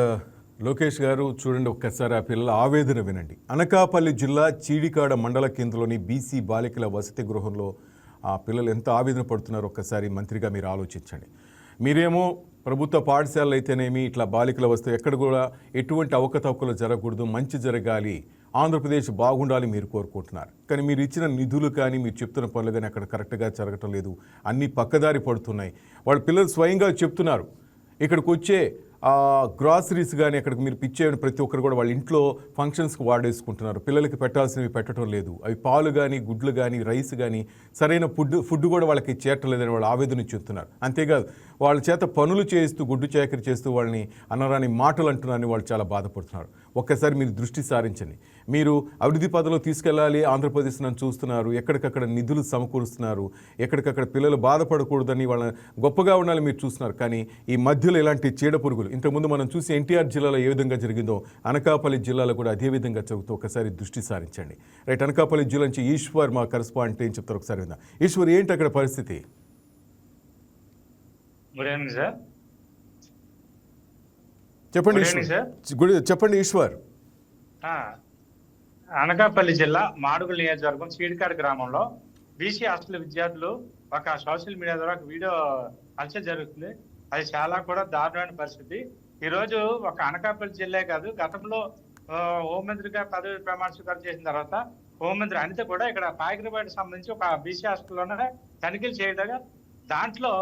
లోకేష్ గారు, చూడండి ఒక్కసారి ఆ పిల్లల ఆవేదన వినండి. అనకాపల్లి జిల్లా చీడికాడ మండల కేంద్రంలోని బీసీ బాలికల వసతి గృహంలో ఆ పిల్లలు ఎంత ఆవేదన పడుతున్నారో ఒక్కసారి మంత్రిగా మీరు ఆలోచించండి. మీరేమో ప్రభుత్వ పాఠశాలలు అయితేనేమి ఇట్లా బాలికల వసతి ఎక్కడ కూడా ఎటువంటి అవకతవకలు జరగకూడదు, మంచి జరగాలి, ఆంధ్రప్రదేశ్ బాగుండాలి మీరు కోరుకుంటున్నారు. కానీ మీరు ఇచ్చిన నిధులు కానీ మీరు చెప్తున్న పనులు కానీ అక్కడ కరెక్ట్గా జరగటం లేదు, అన్నీ పక్కదారి పడుతున్నాయి. వాళ్ళ పిల్లలు స్వయంగా చెప్తున్నారు. ఇక్కడికి వచ్చే గ్రాసరీస్ కానీ అక్కడికి మీరు పిచ్చేయని ప్రతి ఒక్కరు కూడా వాళ్ళ ఇంట్లో ఫంక్షన్స్కి వాడేసుకుంటున్నారు. పిల్లలకి పెట్టాల్సినవి పెట్టడం లేదు. అవి పాలు కానీ గుడ్లు కానీ రైస్ కానీ సరైన ఫుడ్ కూడా వాళ్ళకి చేరటలేదని వాళ్ళు ఆవేదన చెప్తున్నారు. అంతేకాదు వాళ్ళ చేత పనులు చేస్తూ గుడ్డు చాకరీ చేస్తూ వాళ్ళని అనరాని మాటలు అంటున్నారని వాళ్ళు చాలా బాధపడుతున్నారు. ఒక్కసారి మీరు దృష్టి సారించండి. మీరు అభివృద్ధి పదంలో తీసుకెళ్ళాలి, ఆంధ్రప్రదేశ్ నన్ను చూస్తున్నారు, ఎక్కడికక్కడ నిధులు సమకూరుస్తున్నారు, ఎక్కడికక్కడ పిల్లలు బాధపడకూడదని వాళ్ళ గొప్పగా ఉండాలని మీరు చూస్తున్నారు. కానీ ఈ మధ్యలో ఇలాంటి చీడ పురుగులు ఇంతకుముందు మనం చూసి ఎన్టీఆర్ జిల్లాలో ఏ విధంగా జరిగిందో అనకాపల్లి జిల్లాలో కూడా అదే విధంగా జరుగుతూ ఒకసారి దృష్టి సారించండి. రైట్, అనకాపల్లి జిల్లా నుంచి ఈశ్వర్ మా కరెస్పాండెంట్ ఏం చెప్తారు ఒకసారి విందాం. ఈశ్వర్, ఏంటి అక్కడ పరిస్థితి? చెప్పండి ఈశ్వర్. అనకాపల్లి జిల్లా మాడుగుల నియోజకవర్గం చీడికాడ గ్రామంలో బీసీ హాస్టల్ విద్యార్థులు ఒక సోషల్ మీడియా ద్వారా ఒక వీడియో హల్చల్ జరుగుతుంది. అది చాలా కూడా దారుణమైన పరిస్థితి. ఈ రోజు ఒక అనకాపల్లి జిల్లా కాదు, గతంలో హోంమంత్రిగా పదవి ప్రమాణ స్వీకారం చేసిన తర్వాత హోంమంత్రి అనిత కూడా ఇక్కడ పాయకరపేట సంబంధించి ఒక బీసీ హాస్టల్లోనే తనిఖీలు చేయగా దాంట్లో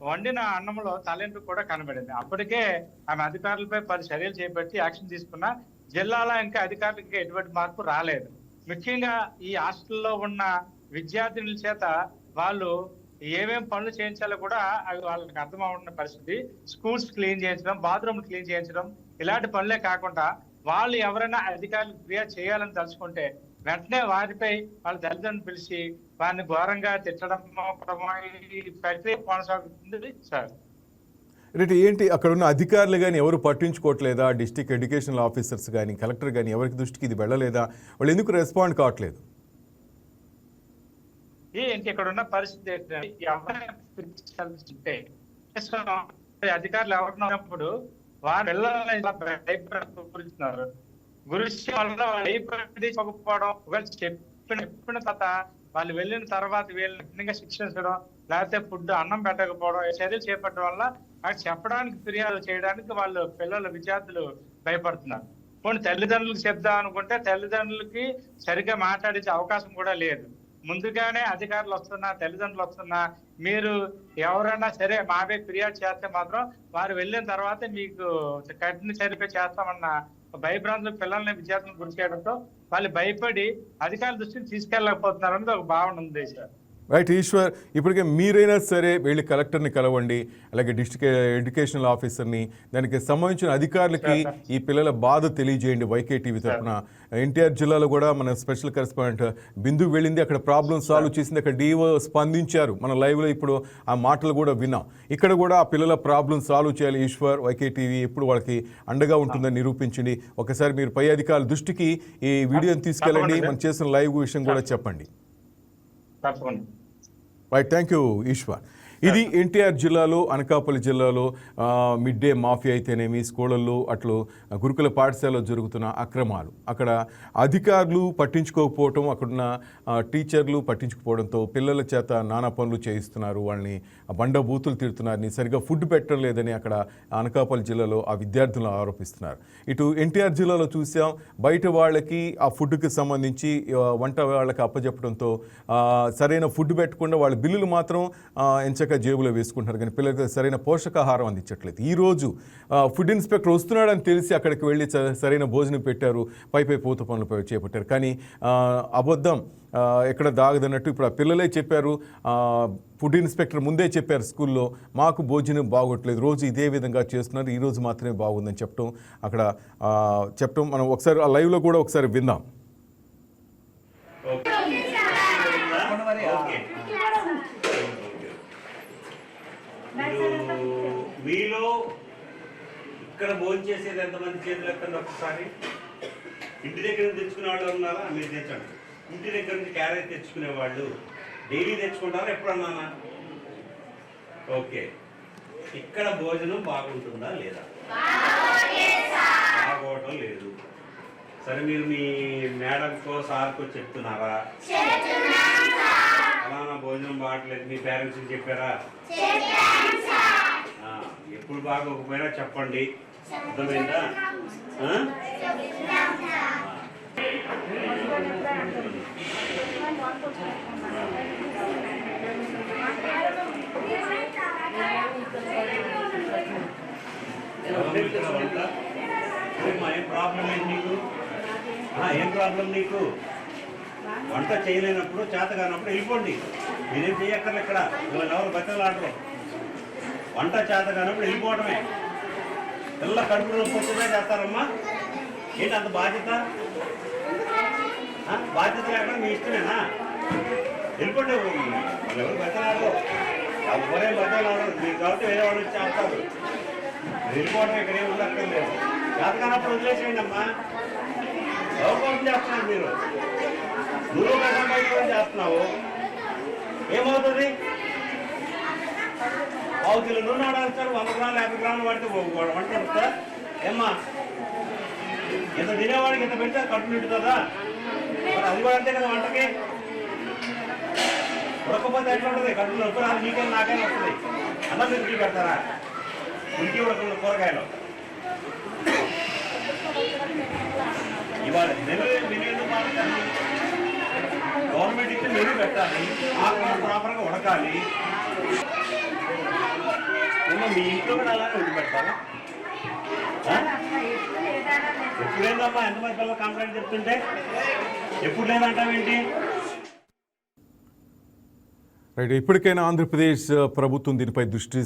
వండిన అన్నంలో తలెంటు కూడా కనబడింది. అప్పటికే ఆమె అధికారులపై 10 చర్యలు చేపట్టి యాక్షన్ తీసుకున్నా జిల్లాలో ఇంకా అధికారులకు ఎటువంటి మార్పు రాలేదు. ముఖ్యంగా ఈ హాస్టల్లో ఉన్న విద్యార్థినుల చేత వాళ్ళు ఏమేం పనులు చేయించాలో కూడా అవి వాళ్ళకి అర్థం అవుతున్న పరిస్థితి. స్కూల్స్ క్లీన్ చేయించడం, బాత్రూమ్ క్లీన్ చేయించడం, ఇలాంటి పనులే కాకుండా వాళ్ళు ఎవరైనా అధికారులు ఫిర్యాదు చేయాలని తలుచుకుంటే వెంటనే వారిపై వాళ్ళ తల్లిదండ్రులు పిలిచి వారిని ఘోరంగా తిట్టడం ప్రక్రియ కొనసాగుతుంది సార్. రైట్, ఏంటి అక్కడ ఉన్న అధికారులు కానీ ఎవరు పట్టించుకోవట్లేదా? డిస్ట్రిక్ట్ ఎడ్యుకేషనల్ ఆఫీసర్స్ కానీ కలెక్టర్ కానీ ఎవరికి దృష్టికి ఇది వెళ్ళలేదా? వాళ్ళు ఎందుకు రెస్పాండ్ కావట్లేదు? ఏంటి ఇక్కడ ఉన్న పరిస్థితి అధికారులు ఎవరున్నప్పుడు వారి పిల్లల్ని భయపడుతున్నారు. గురించి వల్ల భయపడిపోవడం, ఒకవేళ చెప్పిన తర్వాత వాళ్ళు వెళ్ళిన తర్వాత వీళ్ళని శిక్షించడం, లేకపోతే ఫుడ్ అన్నం పెట్టకపోవడం, చర్యలు చేపట్టడం వల్ల అక్కడ చెప్పడానికి ఫిర్యాదు చేయడానికి వాళ్ళు పిల్లలు విద్యార్థులు భయపడుతున్నారు. కొన్ని తల్లిదండ్రులకు చెప్దాం అనుకుంటే తల్లిదండ్రులకి సరిగ్గా మాట్లాడించే అవకాశం కూడా లేదు. ముందుగానే అధికారులు వస్తున్నా, తల్లిదండ్రులు వస్తున్నా, మీరు ఎవరైనా సరే మాపై ఫిర్యాదు చేస్తే మాత్రం వారు వెళ్ళిన తర్వాత మీకు కఠిన చర్య చేస్తామన్న భయభ్రాంతులు పిల్లల్ని విద్యార్థులను గురి చేయడంతో వాళ్ళు భయపడి అధికారుల దృష్టికి తీసుకెళ్ళకపోతున్నారు అనేది ఒక భావన ఉంది సార్. రైట్ ఈశ్వర్, ఇప్పటికే మీరైనా సరే వెళ్ళి కలెక్టర్ని కలవండి, అలాగే డిస్ట్రిక్ట్ ఎడ్యుకేషనల్ ఆఫీసర్ని, దానికి సంబంధించిన అధికారులకి ఈ పిల్లల బాధ తెలియజేయండి. వైకే టీవీ తరఫున ఎన్టీఆర్ జిల్లాలో కూడా మన స్పెషల్ కరెస్పాండెంట్ బిందు వెళ్ళింది, అక్కడ ప్రాబ్లం సాల్వ్ చేసింది, అక్కడ డిఓ స్పందించారు. మన లైవ్లో ఇప్పుడు ఆ మాటలు కూడా విన్నాం. ఇక్కడ కూడా ఆ పిల్లల ప్రాబ్లం సాల్వ్ చేయాలి. ఈశ్వర్, వైకే టీవీ ఎప్పుడు వాళ్ళకి అండగా ఉంటుందని నిరూపించండి. ఒకసారి మీరు పై అధికారుల దృష్టికి ఈ వీడియోని తీసుకెళ్ళండి, మనం చేసిన లైవ్ విషయం కూడా చెప్పండి. Right, thank you Eshwar. ఇది ఎన్టీఆర్ జిల్లాలో, అనకాపల్లి జిల్లాలో మిడ్ డే మాఫియా అయితేనేమి, స్కూళ్ళల్లో అట్లు గురుకుల పాఠశాలలో జరుగుతున్న అక్రమాలు, అక్కడ అధికారులు పట్టించుకోకపోవటం, అక్కడున్న టీచర్లు పట్టించుకోవడంతో పిల్లల చేత నానా పనులు చేయిస్తున్నారు, వాళ్ళని బండ బూతులు తిడుతున్నారని, సరిగ్గా ఫుడ్ పెట్టడం లేదని అక్కడ అనకాపల్లి జిల్లాలో ఆ విద్యార్థులను ఆరోపిస్తున్నారు. ఇటు ఎన్టీఆర్ జిల్లాలో చూసాం, బయట వాళ్ళకి ఆ ఫుడ్కి సంబంధించి వంట వాళ్ళకి అప్పచెప్పడంతో సరైన ఫుడ్ పెట్టకుండా వాళ్ళ బిల్లులు మాత్రం ఎంచక జేబులో వేసుకుంటున్నారు, కానీ పిల్లలకు సరైన పోషకాహారం అందించట్లేదు. ఈరోజు ఫుడ్ ఇన్స్పెక్టర్ వస్తున్నాడని తెలిసి అక్కడికి వెళ్ళి సరైన భోజనం పెట్టారు, పై పూత పనులు చేపట్టారు. కానీ అబద్ధం ఎక్కడ దాగదన్నట్టు ఇప్పుడు ఆ పిల్లలే చెప్పారు, ఫుడ్ ఇన్స్పెక్టర్ ముందే చెప్పారు స్కూల్లో, మాకు భోజనం బాగోట్లేదు, రోజు ఇదే విధంగా చేస్తున్నారు, ఈరోజు మాత్రమే బాగుందని చెప్పడం అక్కడ చెప్పడం మనం ఒకసారి ఆ లైవ్లో కూడా ఒకసారి విందాం. మీలో ఇక్కడ భోజనం చేసేది ఎంతమంది చేతులు ఎక్కండి ఒకసారి. ఇంటి దగ్గర నుంచి తెచ్చుకునే వాళ్ళు ఉన్నారా? మీరు తెచ్చండి. ఇంటి దగ్గర నుంచి క్యారేజ్ తెచ్చుకునే వాళ్ళు డైలీ తెచ్చుకుంటారా ఎప్పుడన్నా? ఓకే. ఇక్కడ భోజనం బాగుంటుందా లేదా? బాగోవటం లేదు. సరే, మీరు మీ మేడంకో సార్కో చెప్తున్నారా? అలానా భోజనం బాగట్లేదు మీ పేరెంట్స్కి చెప్పారా? ఎప్పుడు బాగోకపోయినా చెప్పండి, అర్థమైందా? ఏం ప్రాబ్లం ఏంటి నీకు? ఏం ప్రాబ్లం నీకు? వంట చేయలేనప్పుడు, చేత కానప్పుడు వెళ్ళిపోండి. మీరేం చేయక్కర్లే. ఇక్కడ ఎవరు బట్టలు ఆడరు. వంట చేత కానప్పుడు వెళ్ళిపోవటమే. పిల్ల కడుపు నొప్పి వచ్చేదే చేస్తారమ్మా. ఏంటి అంత బాధ్యత? బాధ్యత లేకుండా మీ ఇష్టమేనా? వెళ్ళిపోండి. వాళ్ళు ఎవరు బట్టలు ఆడరు, ఎవరే బట్టలు ఆడరు. మీరు కాబట్టి వేరే వాళ్ళు వచ్చి ఆడతారు. వెళ్ళిపోవడం ఇక్కడ ఏమి ఉండక్కర్లేదు. చేత కానప్పుడు వదిలేసేయండి అమ్మా. ఎవరి కోసం చేస్తున్నారు మీరు? నువ్వు కష్టం బయట చేస్తున్నావు, ఏమవుతుంది? 1/2 కిలో నూనె వాడాల్సారు, 100 గ్రాములు 50 గ్రాములు వాడితే వంట వస్తుందా? ఏమ్మా, ఇంత తినేవాడికి ఇంత పెడితే కడుపు నిండుతుందా? మరి అది కూడా అంతే కదా. వంటకి ఉడకపోతే ఎట్లా ఉంటుంది? కడుపు నొప్పి రాదు. నీకైనా నాకైనా వస్తుంది. అన్నం మీరు పెడతారా? ఉడికి ఉడకుండా కూరగాయలు ఇవాళ మెనూ ఎందుకు మాట్లాడాలి? గవర్నమెంట్ ఇస్తే మెనూ పెట్టాలి, ఆకులు ప్రాపర్గా ఉడకాలి. మీ ఇంట్లో కూడా అలానే ఉడికి పెడతారా? ఎప్పుడు లేదమ్మా, ఎంతమంది పిల్లలు కంప్లైంట్ చెప్తుంటే ఎప్పుడు లేదంటావేంటి? రైట్, ఇప్పటికైనా ఆంధ్రప్రదేశ్ ప్రభుత్వం దీనిపై దృష్టి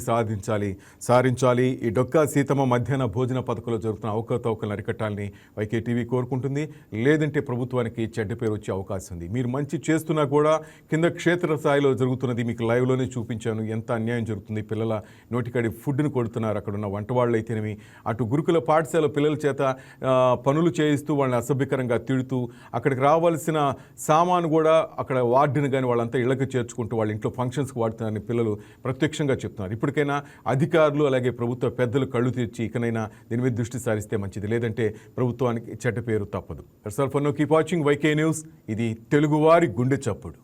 సారించాలి. ఈ డొక్కా సీతమ్మ మధ్యాహ్న భోజన పథకంలో జరుగుతున్న అవకతవకలను అరికట్టాలని వైకే టీవీ కోరుకుంటుంది. లేదంటే ప్రభుత్వానికి చెడ్డ పేరు వచ్చే అవకాశం ఉంది. మీరు మంచి చేస్తున్నా కూడా కింద క్షేత్రస్థాయిలో జరుగుతున్నది మీకు లైవ్లోనే చూపించాను. ఎంత అన్యాయం జరుగుతుంది. పిల్లల నోటికాడి ఫుడ్ని కొడుతున్నారు. అక్కడ ఉన్న వంట వాళ్ళు అయితేనేమి, అటు గురుకుల పాఠశాల పిల్లల చేత పనులు చేయిస్తూ వాళ్ళని అసభ్యకరంగా తిడుతూ, అక్కడికి రావాల్సిన సామాను కూడా అక్కడ వార్డుని కానీ వాళ్ళంతా ఇళ్లకు చేర్చుకుంటూ వాళ్ళ ఇంట్లో ఫంక్షన్స్కి వాడుతున్నారని పిల్లలు ప్రత్యక్షంగా చెప్తున్నారు. ఇప్పటికైనా అధికారులు అలాగే ప్రభుత్వ పెద్దలు కళ్ళు తెరిచి ఇకనైనా దీని మీద దృష్టి సారిస్తే మంచిది. లేదంటే ప్రభుత్వానికి చెడ్డ పేరు తప్పదు. Keep watching YK news. ఇది తెలుగువారి గుండె చప్పుడు.